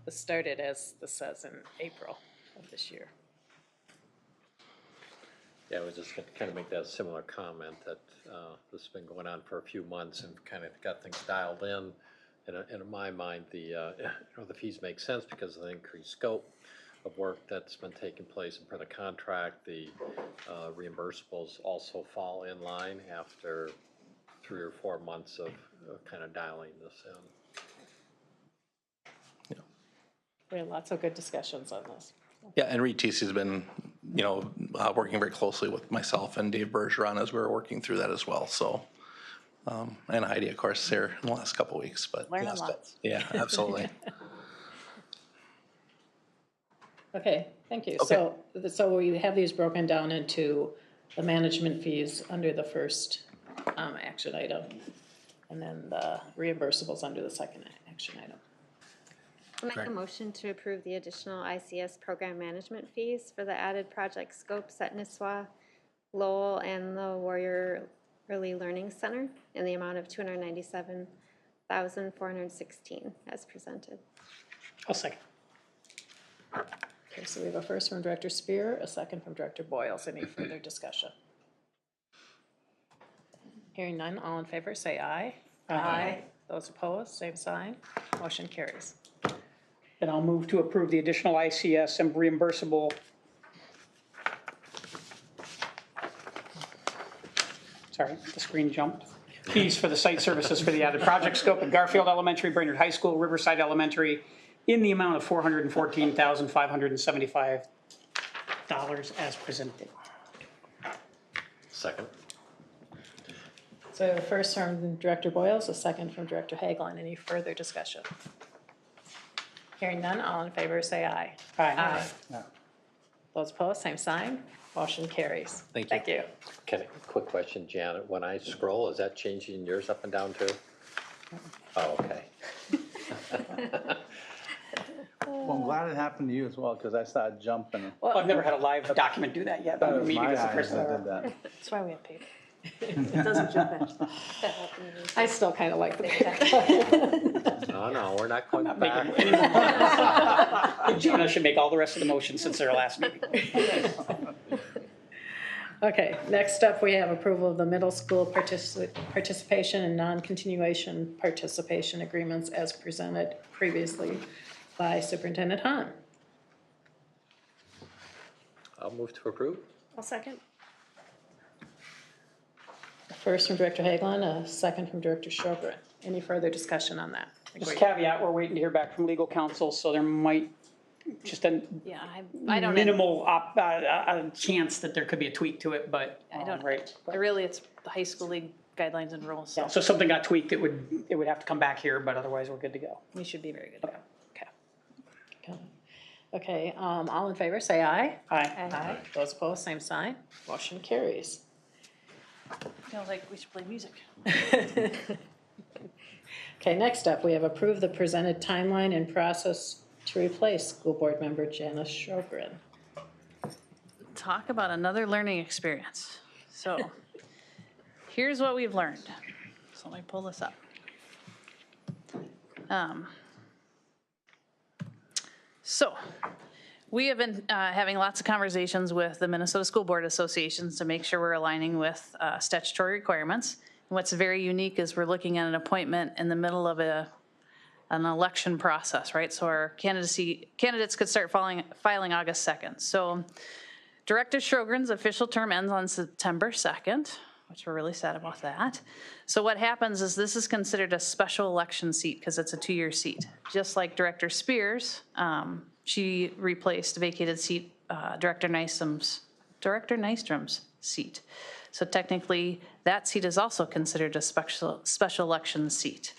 was started, as this says, in April of this year. Yeah, I was just going to kind of make that similar comment that this has been going on for a few months and kind of got things dialed in. And in my mind, the fees make sense because of the increased scope of work that's been taking place and per the contract. The reimbursables also fall in line after 3 or 4 months of kind of dialing this in. Yeah. We had lots of good discussions on this. Yeah, and Reed TC has been, working very closely with myself and Dave Bergeron as we were working through that as well. So, and Heidi, of course, here in the last couple of weeks. But Learning lots. Yeah, absolutely. Okay, thank you. Okay. So we have these broken down into the management fees under the first action item, and then the reimbursables under the second action item. I'll make a motion to approve the additional ICS program management fees for the added project scopes at Nisswa, Lowell, and the Warrior Early Learning Center in the amount of $297,416 as presented. I'll second. Okay, so we have a first from Director Spear, a second from Director Boyles. Any further discussion? Hearing none, all in favor say aye. Aye. Those opposed, same sign. Motion carries. Then I'll move to approve the additional ICS and reimbursable. Sorry, the screen jumped. Fees for the site services for the added project scope at Garfield Elementary, Brainerd High School, Riverside Elementary, in the amount of $414,575 as presented. Second. So first from Director Boyles, a second from Director Hagelin. Any further discussion? Hearing none, all in favor say aye. Aye. Those opposed, same sign. Motion carries. Thank you. Thank you. Okay, quick question, Janet. When I scroll, is that changing yours up and down too? Oh, okay. Well, I'm glad it happened to you as well, because I started jumping. Well, I've never had a live document do that yet, That but was maybe my it's the eyes first that time. did that. That's why we have paper. It doesn't jump in. I still kind of like the paper. No, we're not going back. Jana should make all the rest of the motions since their last meeting. Okay, next up, we have approval of the middle school participation and non-continuation participation agreements as presented previously by Superintendent Hahn. I'll move to approve. I'll second. First from Director Hagelin, a second from Director Sjogren. Any further discussion on that? Just caveat, we're waiting to hear back from legal counsel, so there might just a Yeah, I don't. minimal chance that there could be a tweak to it, but, I don't. right. Really, it's the high school league guidelines and rules, so So if something got tweaked, it would have to come back here, but otherwise we're good to go. we should be very good to go. Okay. Okay, all in favor, say aye. Aye. Aye. Those opposed, same sign. Motion carries. Feels like we should play music. Okay, next up, we have approved the presented timeline and process to replace school board member Janice Sjogren. Talk about another learning experience. So here's what we've learned. So let me pull this up. So we have been having lots of conversations with the Minnesota School Board Associations to make sure we're aligning with statutory requirements. And what's very unique is we're looking at an appointment in the middle of an election process, right? So our candidates could start filing August 2nd. So Director Sjogren's official term ends on September 2nd, which we're really sad about that. So what happens is this is considered a special election seat because it's a 2-year seat. Just like Director Spears, she replaced vacated seat, Director Nystrom's seat. So technically, that seat is also considered a special election seat.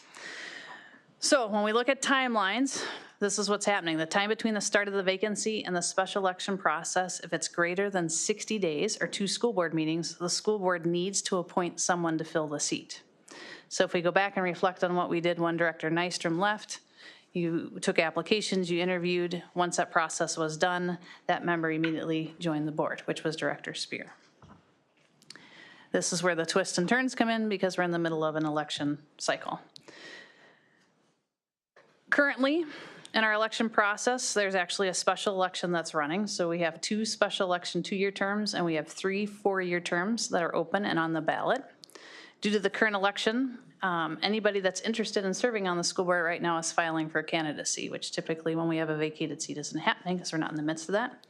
So when we look at timelines, this is what's happening. The time between the start of the vacancy and the special election process, if it's greater than 60 days or 2 school board meetings, the school board needs to appoint someone to fill the seat. So if we go back and reflect on what we did when Director Nystrom left, you took applications, you interviewed. Once that process was done, that member immediately joined the board, which was Director Spear. This is where the twists and turns come in because we're in the middle of an election cycle. Currently, in our election process, there's actually a special election that's running. So we have 2 special election 2-year terms, and we have 3 4-year terms that are open and on the ballot. Due to the current election, anybody that's interested in serving on the school board right now is filing for candidacy, which typically when we have a vacated seat isn't happening because we're not in the midst of that.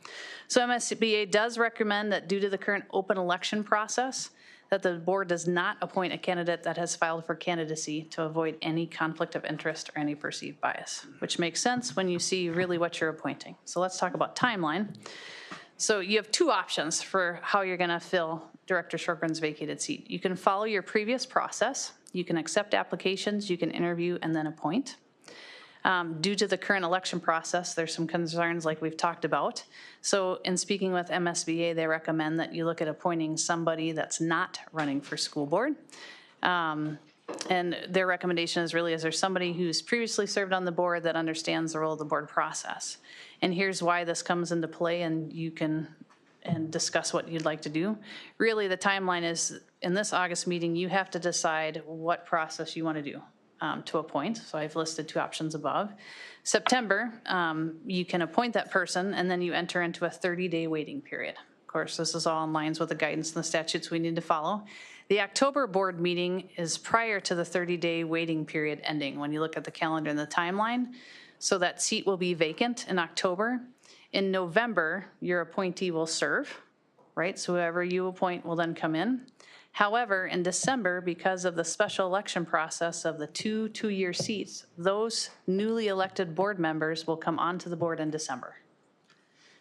So MSBA does recommend that due to the current open election process, that the board does not appoint a candidate that has filed for candidacy to avoid any conflict of interest or any perceived bias, which makes sense when you see really what you're appointing. So let's talk about timeline. So you have 2 options for how you're gonna fill Director Sjogren's vacated seat. You can follow your previous process. You can accept applications, you can interview and then appoint. Due to the current election process, there's some concerns like we've talked about. So in speaking with MSBA, they recommend that you look at appointing somebody that's not running for school board. And their recommendation is there's somebody who's previously served on the board that understands the role of the board process. And here's why this comes into play, and you can discuss what you'd like to do. Really, the timeline is in this August meeting, you have to decide what process you want to do. To appoint. So I've listed 2 options above. September, you can appoint that person and then you enter into a 30-day waiting period. Of course, this is all in lines with the guidance and the statutes we need to follow. The October board meeting is prior to the 30-day waiting period ending when you look at the calendar and the timeline. So that seat will be vacant in October. In November, your appointee will serve, right? So whoever you appoint will then come in. However, in December, because of the special election process of the 2 2-year seats, those newly elected board members will come onto the board in December.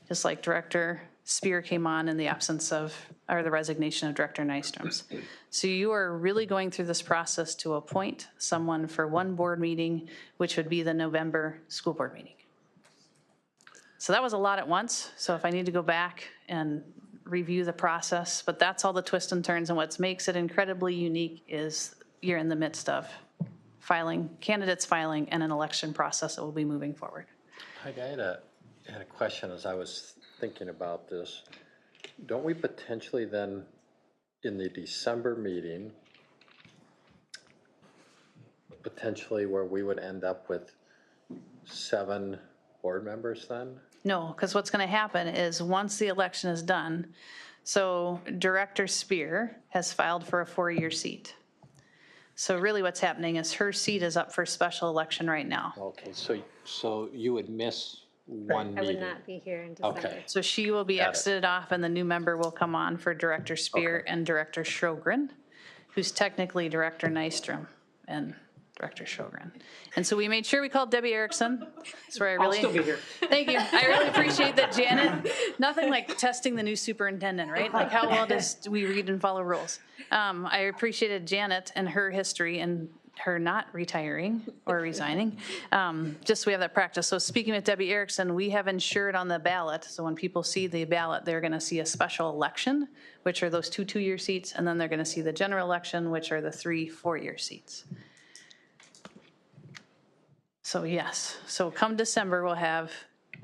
Just like Director Spear came on in the absence of, or the resignation of Director Nystrom's. So you are really going through this process to appoint someone for 1 board meeting, which would be the November school board meeting. So that was a lot at once. So if I need to go back and review the process, but that's all the twists and turns, and what makes it incredibly unique is you're in the midst of candidates filing and an election process that will be moving forward. I had a question as I was thinking about this. Don't we potentially then, in the December meeting, potentially where we would end up with 7 board members then? No, because what's going to happen is once the election is done, so Director Spear has filed for a 4-year seat. So really what's happening is her seat is up for special election right now. Okay, so you would miss 1 I meeting? would not be here in December. Okay. So she will be exited off and the new member will come on for Director Spear Okay. and Director Sjogren, who's technically Director Nystrom and Director Sjogren. And so we made sure we called Debbie Erickson. That's where I really. I'll still be here. Thank you. I really appreciate that, Janet. Nothing like testing the new superintendent, right? Like how well do we read and follow rules? I appreciated Janet and her history and her not retiring or resigning. Just so we have that practice. So speaking with Debbie Erickson, we have ensured on the ballot. So when people see the ballot, they're going to see a special election, which are those 2 2-year seats, and then they're going to see the general election, which are the 3 4-year seats. So yes, so come December, we'll have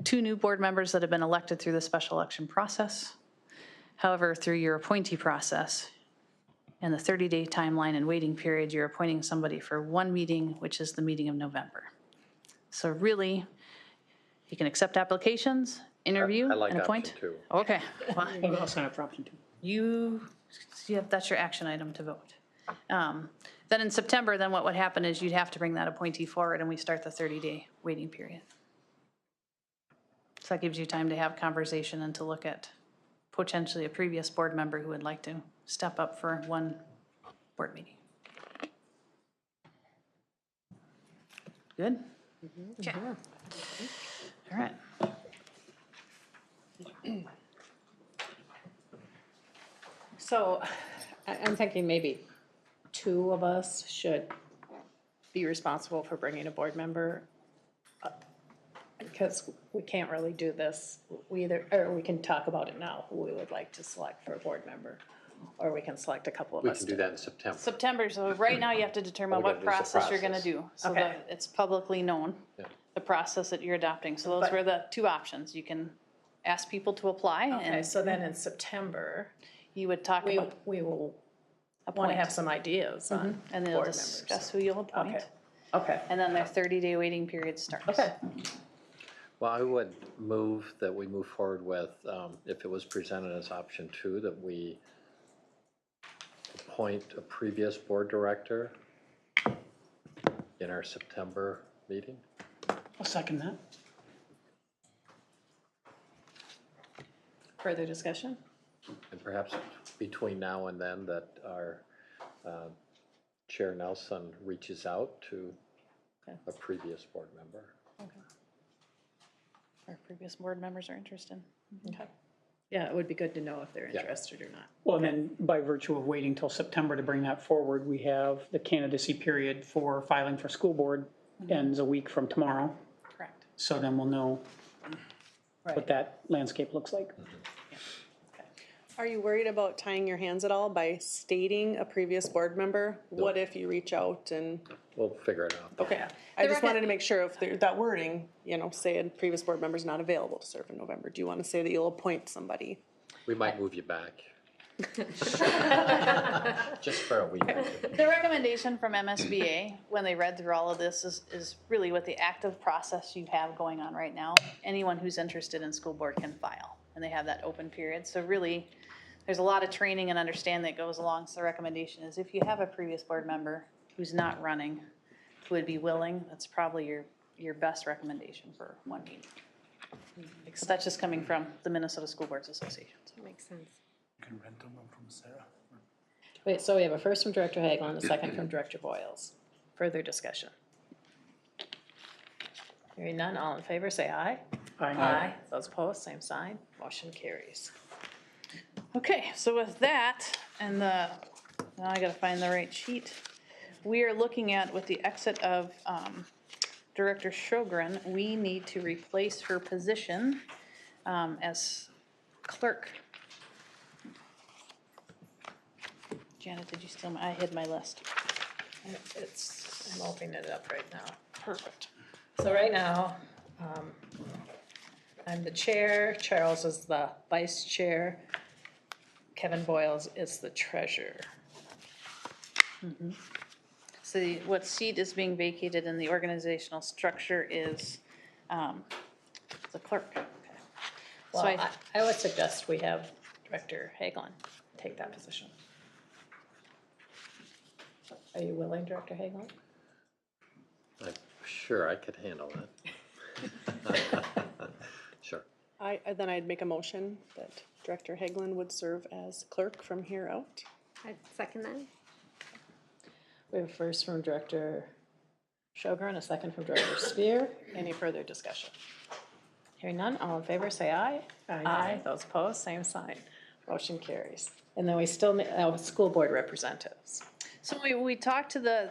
2 new board members that have been elected through the special election process. However, through your appointee process and the 30-day timeline and waiting period, you're appointing somebody for 1 meeting, which is the meeting of November. So really, you can accept applications, interview, I like and option appoint. 2. Okay, well, I'll sign up for option 2. that's your action item to vote. Then in September, then what would happen is you'd have to bring that appointee forward and we start the 30-day waiting period. So that gives you time to have conversation and to look at potentially a previous board member who would like to step up for 1 board meeting. Good? Okay. All right. So I'm thinking maybe 2 of us should be responsible for bringing a board member. Because we can't really do this. We can talk about it now, who we would like to select for a board member. Or we can select a couple of We us. can do that in September. September, so right now you have to determine We what gotta do the process you're gonna process. do. So Okay. that it's publicly known, Yeah. the process that you're adopting. So those But- were the 2 options. You can ask people to apply Okay, and so then in September, you would talk we about, will want appoint. to have some ideas on And they'll board discuss members. who you'll appoint. Okay, okay, And then their 30-day waiting period starts. okay. Well, I would move that we move forward with, if it was presented as option 2, that we appoint a previous board director in our September meeting. I'll second that. Further discussion? And perhaps between now and then that our Chair Nelson reaches out to Okay. a previous board member. Our previous board members are interested. Okay. Yeah, it would be good to know if they're Yeah. interested or not. Well, and then by virtue of waiting till September to bring that forward, we have the candidacy period for filing for school board ends a week from tomorrow. Correct. So then we'll know what Right. that landscape looks like. Are you worried about tying your hands at all by stating a previous board member? What if you reach out and, We'll figure it out. okay. I just wanted to make sure if there, that wording, say a previous board member's not available to serve in November, do you want to say that you'll appoint somebody? We might move you back. Just for a week. The recommendation from MSBA, when they read through all of this, is really with the active process you have going on right now, anyone who's interested in school board can file, and they have that open period. So really, there's a lot of training and understanding that goes along. So the recommendation is if you have a previous board member who's not running, who would be willing, that's probably your best recommendation for 1 meeting. So that's just coming from the Minnesota School Boards Association. Makes sense. You can rent them from Sarah. Wait, so we have a first from Director Hagel and a second from Director Boyles. Further discussion? Hearing none, all in favor, say aye. Aye. Those opposed, same sign. Motion carries. Okay, so with that, and now I gotta find the right sheet. We are looking at, with the exit of Director Sjogren, we need to replace her position as clerk. Janet, did you steal my, I hid my list. I'm opening it up right now. Perfect. So right now, I'm the chair, Charles is the vice chair, Kevin Boyles is the treasurer. So what seat is being vacated in the organizational structure is the clerk. Okay. So Well, I would suggest we have Director Hagelin take that position. Are you willing, Director Hagelin? I'm sure I could handle it. Sure. Then I'd make a motion that Director Hagelin would serve as clerk from here out. I'd second that. We have a first from Director Sjogren, a second from Director Spear. Any further discussion? Hearing none, all in favor, say aye. Aye. Those opposed, same sign. Motion carries. And then we still need, school board representatives. So we talked to the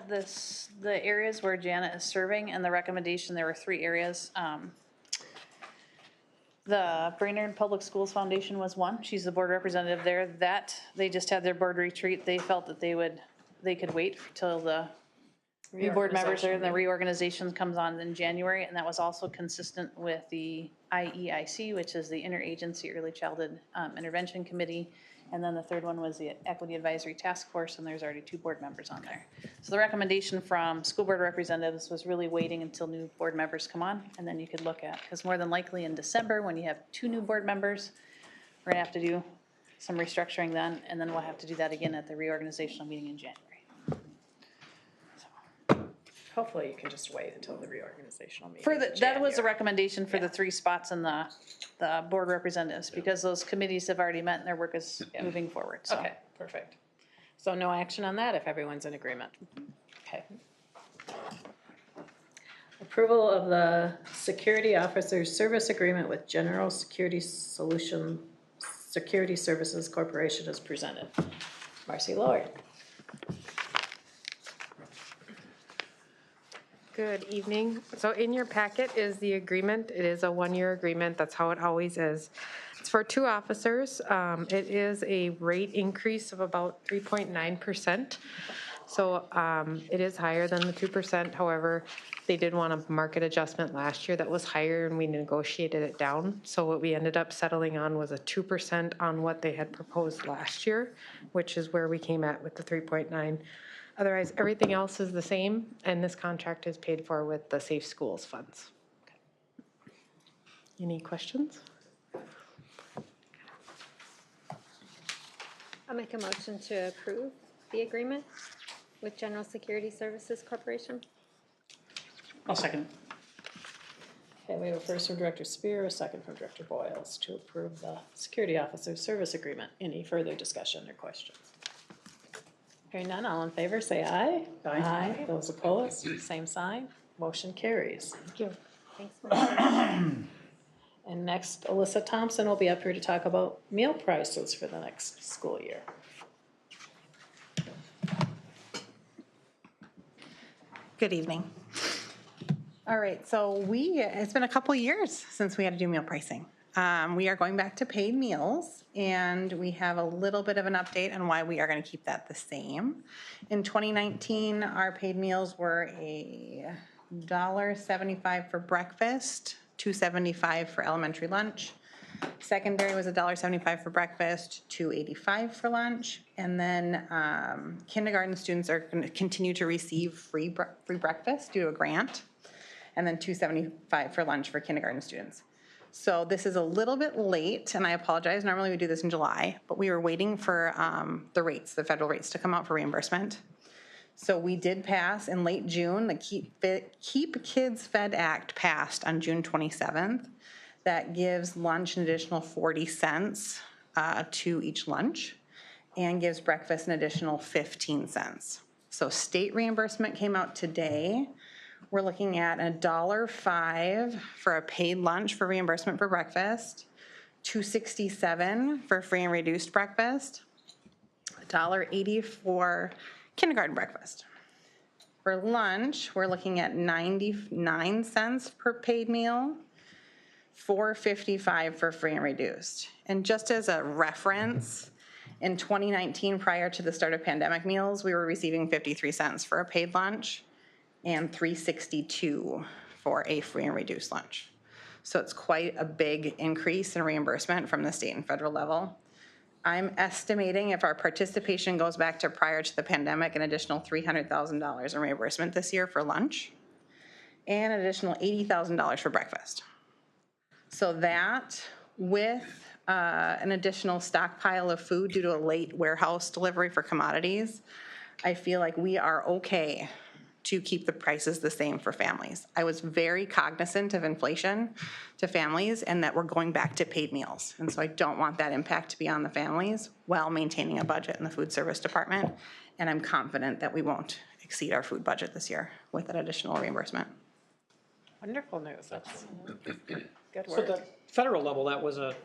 areas where Janet is serving, and the recommendation, there were 3 areas. The Brainerd Public Schools Foundation was one. She's the board representative there. That, they just had their board retreat. They felt that they could wait till the new board members are, and the reorganization comes on in January, and that was also consistent with the IEIC, which is the Interagency Early Childhood Intervention Committee. And then the third one was the Equity Advisory Task Force, and there's already 2 board members on there. So the recommendation from school board representatives was really waiting until new board members come on, and then you could look at, because more than likely in December, when you have 2 new board members, we're gonna have to do some restructuring then, and then we'll have to do that again at the reorganizational meeting in January. Hopefully you can just wait until the reorganizational meeting. For in the, that was the January. recommendation for the 3 spots in the board representatives, because those committees have already met and their work is moving forward, so. Okay, perfect. So no action on that if everyone's in agreement. Okay. Approval of the Security Officers Service Agreement with General Security Security Services Corporation is presented. Marcy Lord. Good evening. So in your packet is the agreement. It is a 1-year agreement. That's how it always is. It's for 2 officers. It is a rate increase of about 3.9%. So it is higher than the 2%. However, they did want a market adjustment last year that was higher, and we negotiated it down. So what we ended up settling on was a 2% on what they had proposed last year, which is where we came at with the 3.9. Otherwise, everything else is the same, and this contract is paid for with the Safe Schools funds. Any questions? I'll make a motion to approve the agreement with General Security Services Corporation. I'll second. Okay, we have a first from Director Spear, a second from Director Boyles to approve the Security Officers Service Agreement. Any further discussion or questions? Hearing none, all in favor, say aye. Aye. Those opposed, same sign. Motion carries. Thank you. Thanks, Marcia. And next, Alyssa Thompson will be up here to talk about meal prices for the next school year. Good evening. All right, so it's been a couple years since we had to do meal pricing. We are going back to paid meals, and we have a little bit of an update on why we are going to keep that the same. In 2019, our paid meals were $1.75 for breakfast, $2.75 for elementary lunch. Secondary was $1.75 for breakfast, $2.85 for lunch, and then kindergarten students are going to continue to receive free breakfast due to a grant, and then $2.75 for lunch for kindergarten students. So this is a little bit late, and I apologize. Normally we do this in July, but we were waiting for the federal rates to come out for reimbursement. So we did pass in late June. The Keep Kids Fed Act passed on June 27th. That gives lunch an additional 40 cents to each lunch, and gives breakfast an additional 15 cents. So state reimbursement came out today. We're looking at $1.05 for a paid lunch for reimbursement for breakfast, $2.67 for free and reduced breakfast, $1.80 for kindergarten breakfast. For lunch, we're looking at 99 cents per paid meal, $4.55 for free and reduced. And just as a reference, in 2019, prior to the start of pandemic meals, we were receiving 53 cents for a paid lunch and $3.62 for a free and reduced lunch. So it's quite a big increase in reimbursement from the state and federal level. I'm estimating if our participation goes back to prior to the pandemic, an additional $300,000 in reimbursement this year for lunch, and an additional $80,000 for breakfast. So that, with an additional stockpile of food due to a late warehouse delivery for commodities, I feel like we are okay to keep the prices the same for families. I was very cognizant of inflation to families and that we're going back to paid meals. And so I don't want that impact to be on the families while maintaining a budget in the food service department. And I'm confident that we won't exceed our food budget this year with that additional reimbursement. Wonderful news. That's good So work. the federal level, that was a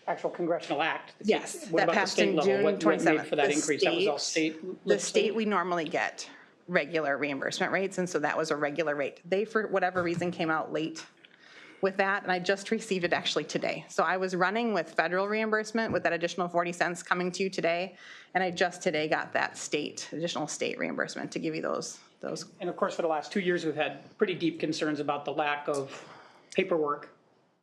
actual congressional act. Yes, What that about the passed state in level? June What 27th. made for that The increase? That was all state- state? The state, we normally get regular reimbursement rates, and so that was a regular rate. They, for whatever reason, came out late with that, and I just received it actually today. So I was running with federal reimbursement with that additional 40 cents coming to you today, and I just today got that additional state reimbursement to give you those those. And of course, for the last 2 years, we've had pretty deep concerns about the lack of paperwork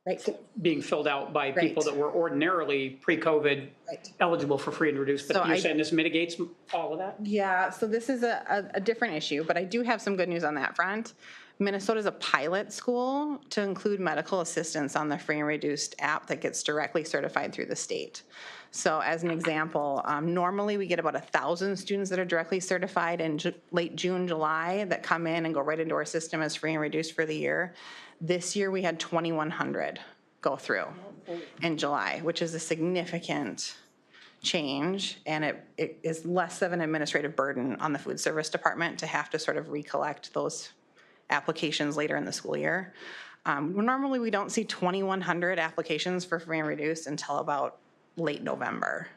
Right. being filled out by people Right. that were ordinarily pre-COVID Right. eligible for free and reduced. So But you're saying this mitigates all of that? Yeah, so this is a different issue, but I do have some good news on that front. Minnesota's a pilot school to include medical assistance on the free and reduced app that gets directly certified through the state. So as an example, normally we get about 1,000 students that are directly certified in late June, July that come in and go right into our system as free and reduced for the year. This year we had 2,100 go through in July, which is a significant change, and it is less of an administrative burden on the food service department to have to sort of recollect those applications later in the school year. Normally, we don't see 2,100 applications for free and reduced until about late November.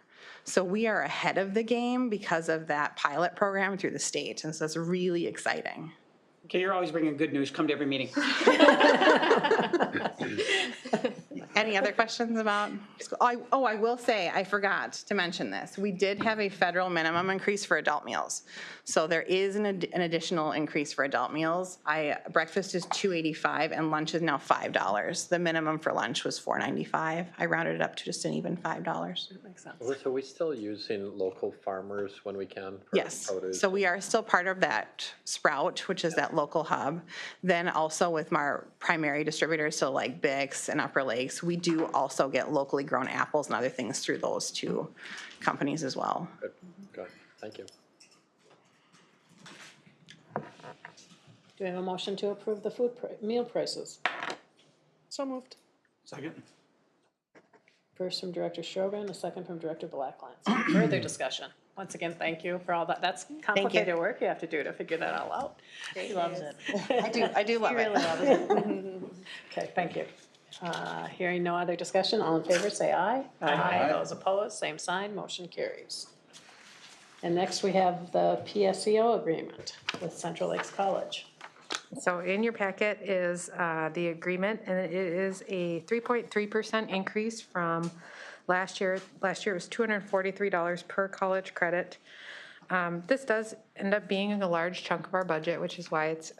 So we are ahead of the game because of that pilot program through the state, and so it's really exciting. Okay, you're always bringing good news. Come to every meeting. Any other questions about school? I will say, I forgot to mention this. We did have a federal minimum increase for adult meals. So there is an additional increase for adult meals. Breakfast is $2.85 and lunch is now $5. The minimum for lunch was $4.95. I rounded it up to just an even $5. That makes sense. So are we still using local farmers when we can? For Yes, produce? so we are still part of that Sprout, which is that local hub. Then also with our primary distributors, so like Bix and Upper Lakes, we do also get locally grown apples and other things through those two companies as well. Good, thank you. Do we have a motion to approve the meal prices? So moved. Second. First from Director Shogun, a second from Director Blacklands. Further discussion? Once again, thank you for all that. That's complicated work you have to do to figure that all out. He loves it. I do love He really it. loves it. Okay, thank you. Hearing no other discussion, all in favor, say aye. Aye. Those opposed, same sign, motion carries. And next, we have the PSEO agreement with Central Lakes College. So in your packet is the agreement, and it is a 3.3% increase from last year. Last year was $243 per college credit. This does end up being a large chunk of our budget, which is why it's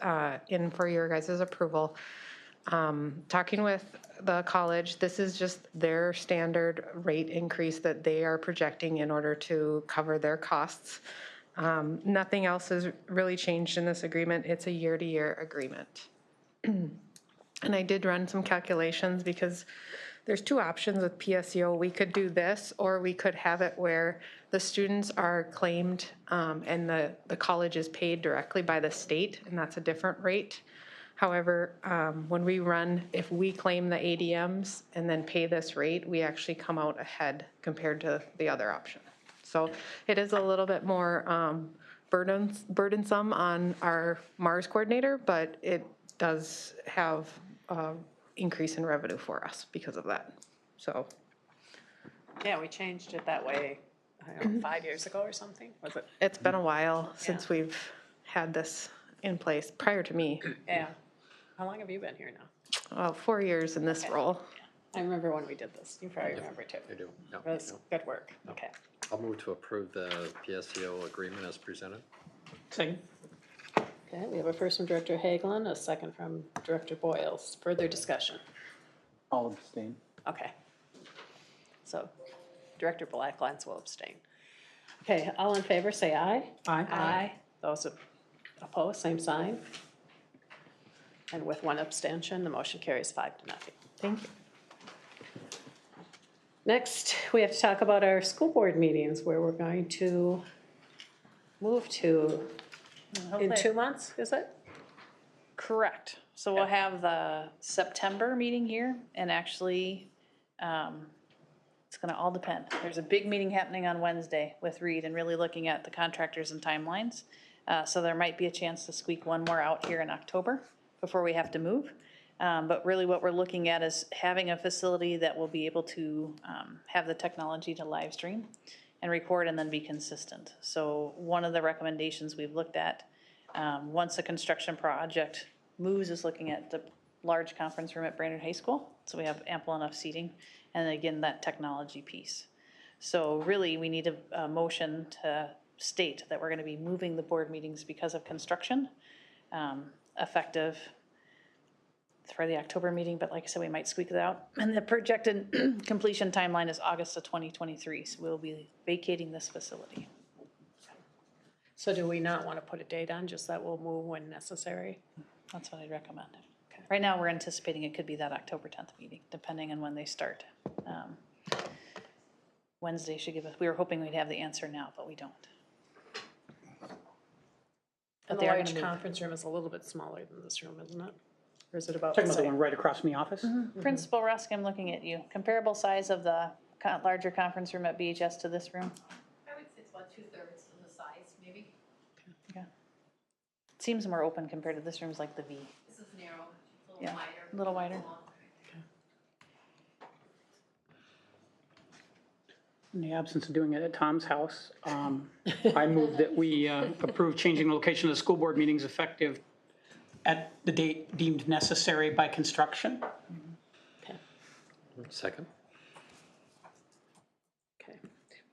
in for your guys' approval. Talking with the college, this is just their standard rate increase that they are projecting in order to cover their costs. Nothing else has really changed in this agreement. It's a year-to-year agreement. And I did run some calculations because there's two options with PSEO. We could do this, or we could have it where the students are claimed and the college is paid directly by the state, and that's a different rate. However, when we run, if we claim the ADMs and then pay this rate, we actually come out ahead compared to the other option. So it is a little bit more burdensome on our MARS coordinator, but it does have increase in revenue for us because of that. So Yeah, we changed it that way, I don't know, 5 years ago or something, was it? it's been a while since we've had this in place, prior to me. Yeah. How long have you been here now? 4 years in this role. I remember when we did this. You probably remember too. I do. No, It was good work. Okay. I'll move to approve the PSEO agreement as presented. Second. Okay, we have a first from Director Hagelin, a second from Director Boyles. Further discussion? I'll abstain. Okay. So Director Blacklands will abstain. Okay, all in favor, say aye. Aye. Aye. Those opposed, same sign. And with one abstention, the motion carries 5-0. Thank you. Next, we have to talk about our school board meetings, where we're going to move to in 2 months, is it? Correct. So we'll have the September meeting here, and actually, it's gonna all depend. There's a big meeting happening on Wednesday with Reed and really looking at the contractors and timelines. So there might be a chance to squeak one more out here in October before we have to move. But really what we're looking at is having a facility that will be able to have the technology to live stream and record and then be consistent. So one of the recommendations we've looked at, once a construction project moves, is looking at the large conference room at Brainerd High School. So we have ample enough seating, and again, that technology piece. So really, we need a motion to state that we're gonna be moving the board meetings because of construction, effective for the October meeting, but like I said, we might squeak it out. And the projected completion timeline is August of 2023, so we'll be vacating this facility. So do we not want to put a date on, just that we'll move when necessary? That's what I'd recommend. Right now, we're anticipating it could be that October 10th meeting, depending on when they start. Wednesday should give us, we were hoping we'd have the answer now, but we don't. And the they are large gonna move. conference room is a little bit smaller than this room, isn't it? Or is it about Talking the about the same? one right across from the office? Principal Rusk, I'm looking at you. Comparable size of the larger conference room at BHS to this room? I would say it's about 2/3 of the size, maybe. Okay. Seems more open compared to this room's like the V. This is narrow, it's a little Yeah, wider. a little wider. In the absence of doing it at Tom's house, I move that we approve changing the location of the school board meetings effective at the date deemed necessary by construction. Second? Okay.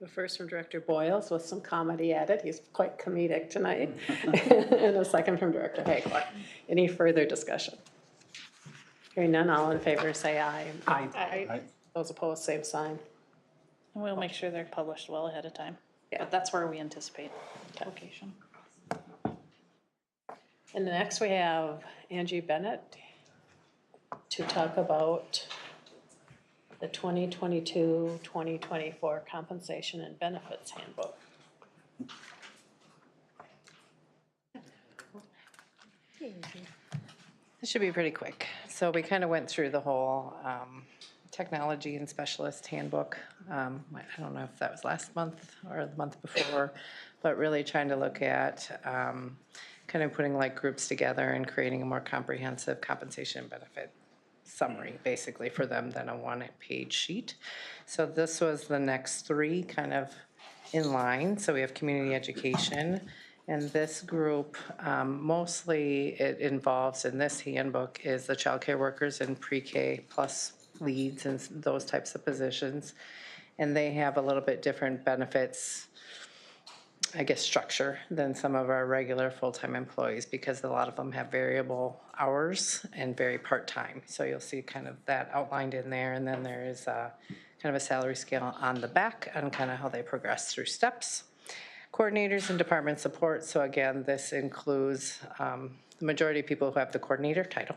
The first from Director Boyles with some comedy added. He's quite comedic tonight. And a second from Director Hagler. Any further discussion? Hearing none, all in favor say aye. Aye. Aye. Those opposed, same sign. And we'll make sure they're published well ahead of time. Yeah. But that's where we anticipate location. And next we have Angie Bennett to talk about the 2022-2024 compensation and benefits handbook. This should be pretty quick. So we kind of went through the whole technology and specialist handbook. I don't know if that was last month or the month before, but really trying to look at kind of putting like groups together and creating a more comprehensive compensation and benefit summary basically for them than a one-page sheet. So this was the next three kind of in line. So we have community education. And this group, mostly it involves in this handbook is the child care workers and pre-K plus leads and those types of positions. And they have a little bit different benefits, I guess, structure than some of our regular full-time employees because a lot of them have variable hours and very part-time. So you'll see kind of that outlined in there. And then there is kind of a salary scale on the back on kind of how they progress through steps. Coordinators and department support. So again, this includes the majority of people who have the coordinator title.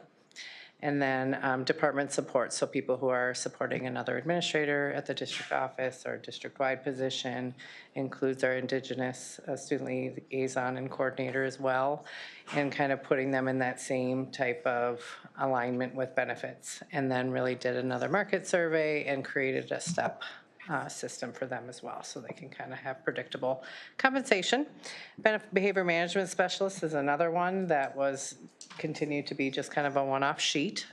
And then department support, so people who are supporting another administrator at the district office or district-wide position, includes our Indigenous student liaison and coordinator as well, and kind of putting them in that same type of alignment with benefits. And then really did another market survey and created a step system for them as well, so they can kind of have predictable compensation. Behavior management specialist is another one that was continued to be just kind of a one-off sheet.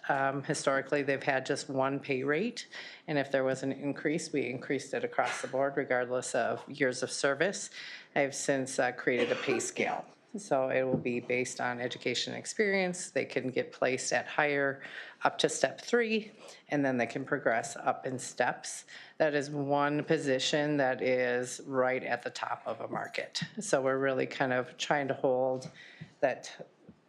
Historically, they've had just one pay rate, and if there was an increase, we increased it across the board regardless of years of service. I've since created a pay scale. So it will be based on education and experience. They can get placed at higher up to step 3, and then they can progress up in steps. That is one position that is right at the top of a market. So we're really kind of trying to hold that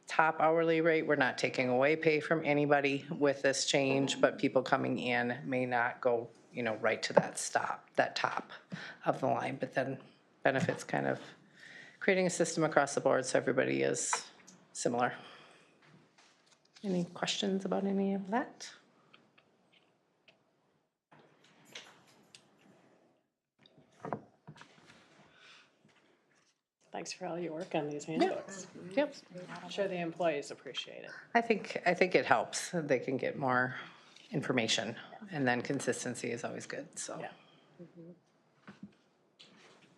top hourly rate. We're not taking away pay from anybody with this change, but people coming in may not go, right to that top of the line, but then benefits kind of creating a system across the board so everybody is similar. Any questions about any of that? Thanks for all your work on these handbooks. Yep. I'm sure the employees appreciate it. I think it helps. They can get more information, and then consistency is always good, so. Yeah.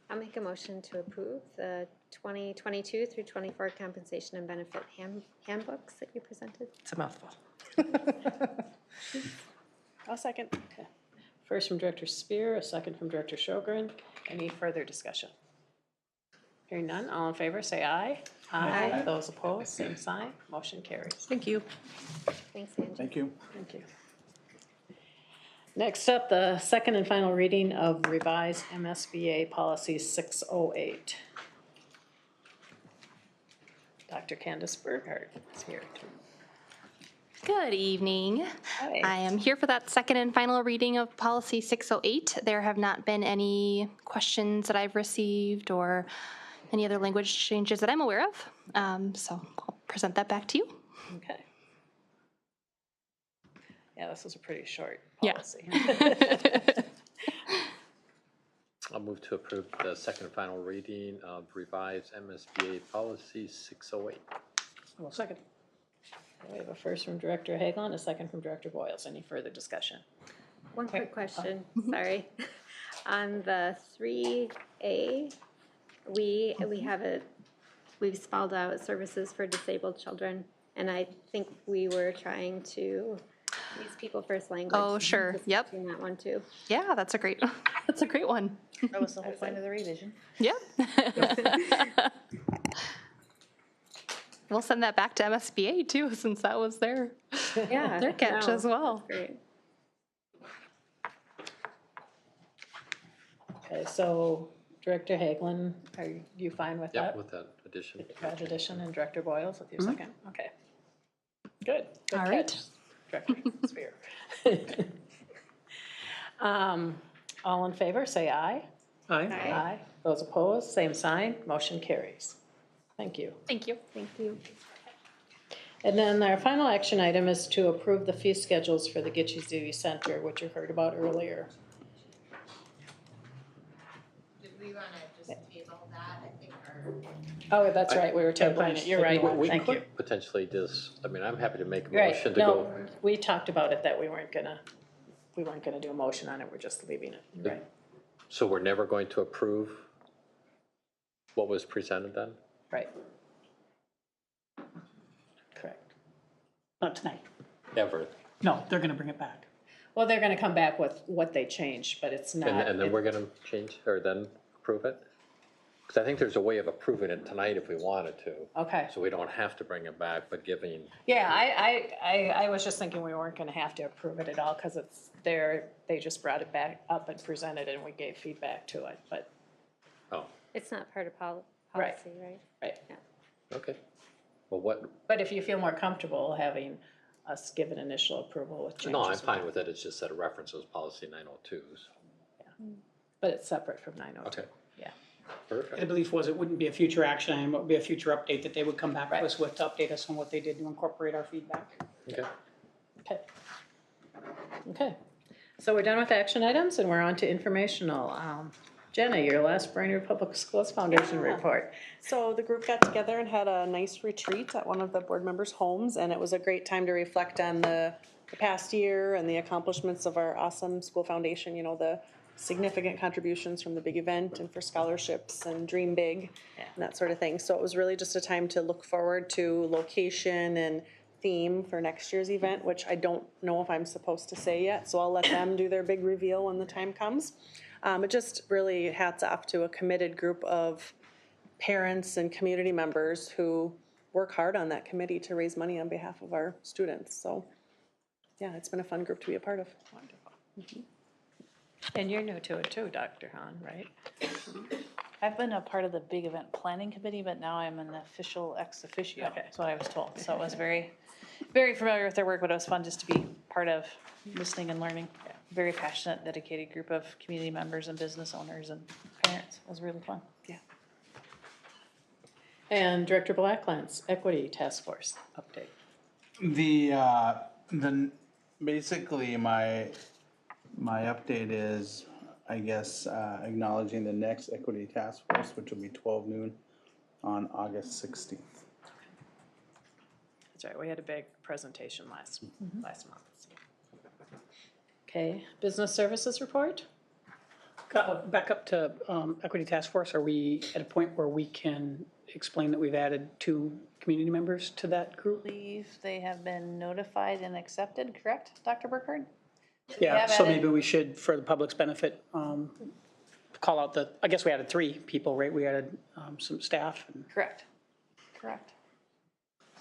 I'll make a motion to approve the 2022 through 24 compensation and benefit handbooks that you presented. It's a mouthful. I'll second. Okay. First from Director Spear, a second from Director Sjogren. Any further discussion? Hearing none, all in favor say aye. Aye. Those opposed, same sign. Motion carries. Thank you. Thanks, Angie. Thank you. Thank you. Next up, the second and final reading of revised MSBA policy 608. Dr. Candace Burghardt is here. Good evening. Hi. I am here for that second and final reading of Policy 608. There have not been any questions that I've received or any other language changes that I'm aware of. So I'll present that back to you. Okay. Yeah, this is a pretty short Yeah. policy. I'll move to approve the second and final reading of revised MSBA policy 608. Well, second. We have a first from Director Hagelin, a second from Director Boyles. Any further discussion? One quick question, sorry. On the 3A, we have we've spelled out services for disabled children, and I think we were trying to use people first language. Oh, sure. Yep. In that one too. Yeah, that's a great one. That was the whole point of the revision. Yep. We'll send that back to MSBA too, since that was their catch as well. Great. Okay, so Director Hagelin, are you fine with Yeah, that? with that addition. That addition, and Director Boyles with your second? Okay. Good. Good All catch, right. Director Spear. All in favor, say aye. Aye. Aye. Those opposed, same sign. Motion carries. Thank you. Thank you. Thank you. And then our final action item is to approve the fee schedules for the Gitche Zee Center, which you heard about earlier. Did we want to just table that, I think, or? Oh, that's right, we were tabling it. You're right. We Thank you. could potentially just, I mean, I'm happy to make a Right, motion to no, go. we talked about it, that we weren't gonna do a motion on it, we're just leaving it, right? So we're never going to approve what was presented then? Right. Correct. Not tonight. Ever? No, they're gonna bring it back. Well, they're gonna come back with what they changed, but it's not. And then we're gonna change, or then approve it? Because I think there's a way of approving it tonight if we wanted to. Okay. So we don't have to bring it back, but giving, Yeah, I was just thinking we weren't gonna have to approve it at all, cause it's there, they just brought it back up and presented it and we gave feedback to it, but, oh, It's not part of Right. policy, right? right. okay. Well, what, But if you feel more comfortable having us give an initial approval with changes. no, I'm fine with it, it's just that it references policy 902s. But it's separate from 902. Okay. Yeah. The Perfect. belief was it wouldn't be a future action item, it would be a future update that they would come back to Right. us with to update us on what they did to incorporate our feedback. Okay. Okay. Okay. So we're done with action items and we're on to informational. Jenna, your last Brainerd Public Schools Foundation report. So the group got together and had a nice retreat at one of the board members' homes, and it was a great time to reflect on the past year and the accomplishments of our awesome school foundation, you know, the significant contributions from the big event and for scholarships and dream big and that sort of thing. So it was really just a time to look forward to location and theme for next year's event, which I don't know if I'm supposed to say yet, so I'll let them do their big reveal when the time comes. It just really hats off to a committed group of parents and community members who work hard on that committee to raise money on behalf of our students. So, yeah, it's been a fun group to be a part of. Wonderful. Mm-hmm. And you're new to it too, Dr. Hahn, right? I've been a part of the big event planning committee, but now I'm an official ex officio, Okay. that's what I was told. So it was very, very familiar with their work, but it was fun just to be part of listening and learning. Very passionate, dedicated group of community members and business owners and parents. It was really fun. Yeah. And Director Blacklands, Equity Task Force update. Basically, my update is, I guess, acknowledging the next Equity Task Force, which will be 12 noon on August 16th. That's right, we had a big presentation last month. Okay, Business Services Report? Back up to Equity Task Force, are we at a point where we can explain that we've added 2 community members to that I group? believe they have been notified and accepted, correct, Dr. Burkhardt? Yeah, have so added- maybe we should, for the public's benefit, call out I guess we added 3 people, right? We added some staff. Correct, correct.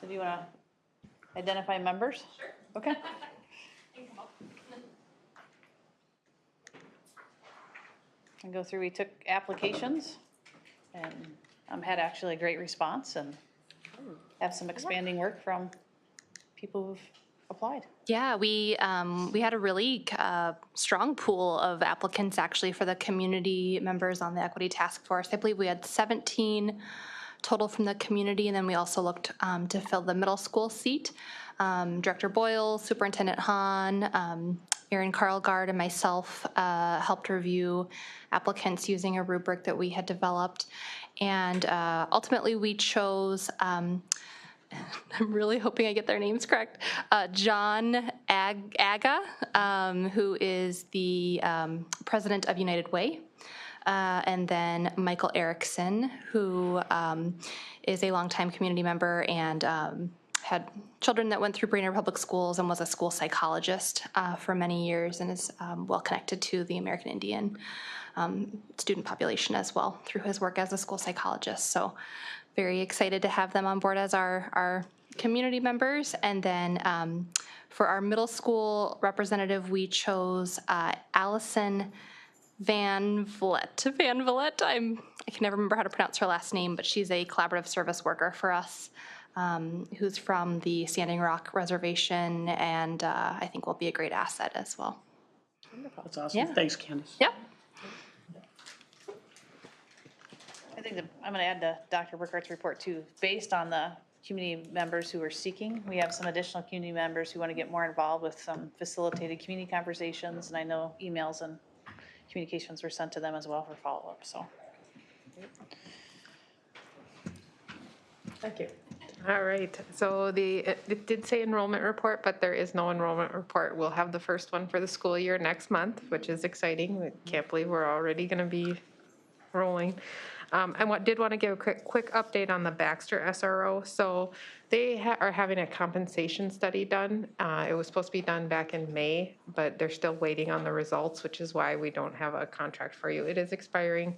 So do you want to identify members? Sure. Okay. And go through, we took applications and had actually a great response and have some expanding work from people who've applied. Yeah, we had a really strong pool of applicants actually for the community members on the equity task force. I believe we had 17 total from the community, and then we also looked to fill the middle school seat. Director Boyle, Superintendent Hahn, Erin Karlgaard, and myself helped review applicants using a rubric that we had developed. And ultimately, we chose, I'm really hoping I get their names correct, John Aga, who is the president of United Way. And then Michael Erickson, who is a longtime community member and had children that went through Brainerd Public Schools and was a school psychologist for many years and is well connected to the American Indian student population as well through his work as a school psychologist. So very excited to have them on board as our community members. And then for our middle school representative, we chose Allison Van Vliet. I can never remember how to pronounce her last name, but she's a collaborative service worker for us who's from the Standing Rock Reservation, and I think will be a great asset as well. Wonderful. That's awesome. Yeah. Thanks, Candace. Yep. I think that I'm going to add to Dr. Burkhart's report too. Based on the community members who are seeking, we have some additional community members who want to get more involved with some facilitated community conversations, and I know emails and communications were sent to them as well for follow-up, so. Thank you. All right, so it did say enrollment report, but there is no enrollment report. We'll have the first one for the school year next month, which is exciting. I can't believe we're already going to be rolling. I did want to give a quick update on the Baxter SRO. So they are having a compensation study done. It was supposed to be done back in May, but they're still waiting on the results, which is why we don't have a contract for you. It is expiring.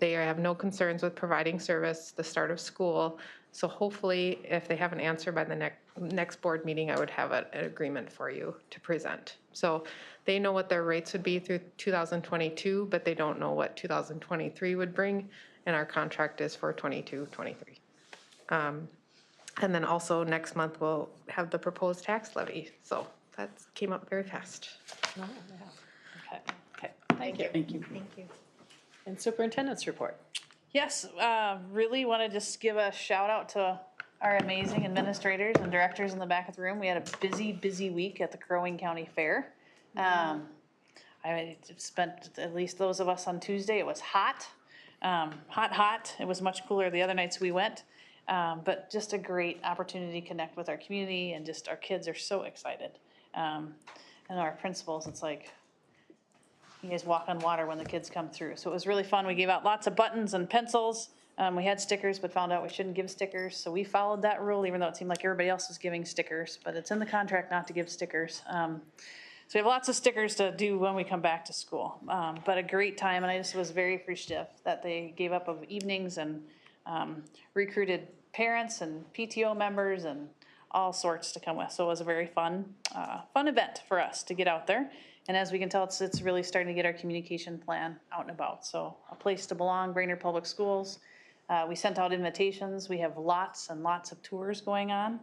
They have no concerns with providing service the start of school. So hopefully, if they have an answer by the next board meeting, I would have an agreement for you to present. So they know what their rates would be through 2022, but they don't know what 2023 would bring, and our contract is for 22-23. And then also next month, we'll have the proposed tax levy. So that came up very fast. Oh, yeah. Okay. Thank you. Thank you. Thank you. And superintendent's report. Yes, really want to just give a shout out to our amazing administrators and directors in the back of the room. We had a busy week at the Crow Wing County Fair. I spent, at least those of us on Tuesday, it was hot. Hot. It was much cooler the other nights we went. But just a great opportunity to connect with our community, and just our kids are so excited. And our principals, it's like, you guys walk on water when the kids come through. So it was really fun. We gave out lots of buttons and pencils. We had stickers, but found out we shouldn't give stickers. So we followed that rule, even though it seemed like everybody else was giving stickers. But it's in the contract not to give stickers. So we have lots of stickers to do when we come back to school. But a great time, and I just was very appreciative that they gave up of evenings and recruited parents and PTO members and all sorts to come with. So it was a very fun event for us to get out there. And as we can tell, it's really starting to get our communication plan out and about. So a place to belong, Brainerd Public Schools. We sent out invitations. We have lots and lots of tours going on.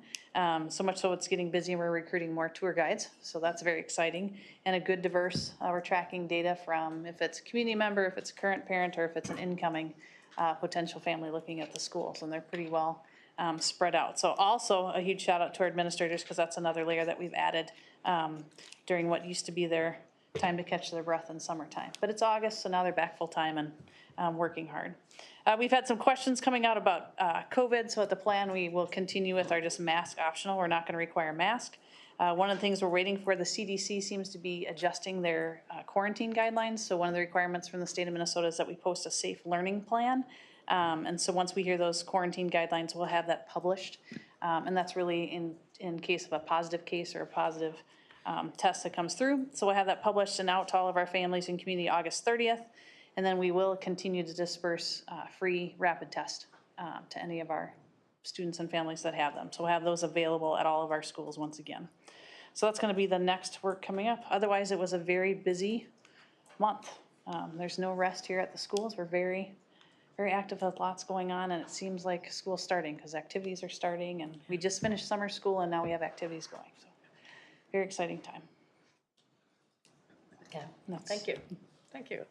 So much so it's getting busy and we're recruiting more tour guides. So that's very exciting. And a good diverse, we're tracking data from if it's a community member, if it's a current parent, or if it's an incoming potential family looking at the schools. And they're pretty well spread out. So also a huge shout out to our administrators, because that's another layer that we've added during what used to be their time to catch their breath in summertime. But it's August, so now they're back full time and working hard. We've had some questions coming out about COVID, so at the plan we will continue with our just mask optional. We're not going to require mask. One of the things we're waiting for, the CDC seems to be adjusting their quarantine guidelines. So one of the requirements from the state of Minnesota is that we post a safe learning plan. And so once we hear those quarantine guidelines, we'll have that published. And that's really in case of a positive case or a positive test that comes through. So we'll have that published and out to all of our families and community August 30th. And then we will continue to disperse free rapid tests to any of our students and families that have them. So we'll have those available at all of our schools once again. So that's going to be the next work coming up. Otherwise, it was a very busy month. There's no rest here at the schools. We're very very active with lots going on, and it seems like school's starting, because activities are starting, and we just finished summer school, and now we have activities going, so very exciting time. Yeah, That's- thank you, thank you.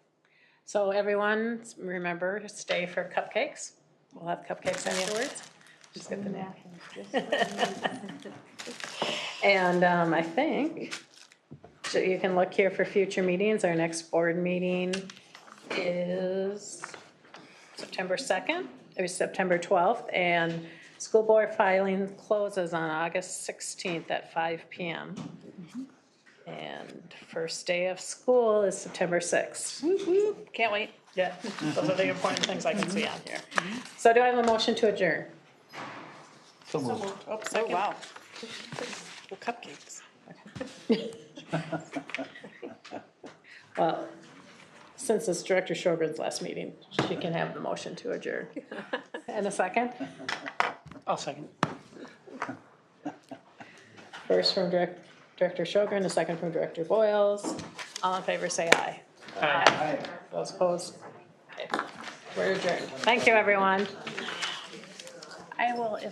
So everyone, remember to stay for cupcakes. We'll have cupcakes afterwards. Just get the napkins. And I think, so you can look here for future meetings. Our next board meeting is September 2nd, or September 12th, and school board filing closes on August 16th at 5 p.m. And first day of school is September 6th. Whoop, whoop. Can't wait. Yeah, those are the important things I can see on here. So do I have a motion to adjourn? So moved. Oh, wow. Well, cupcakes. Well, since it's Director Sjogren's last meeting, she can have the motion to adjourn. And a second? I'll second. First from Director Sjogren, a second from Director Boyles. All in favor, say aye. Aye. Those opposed? Okay. We're adjourned. Thank you, everyone. I will, if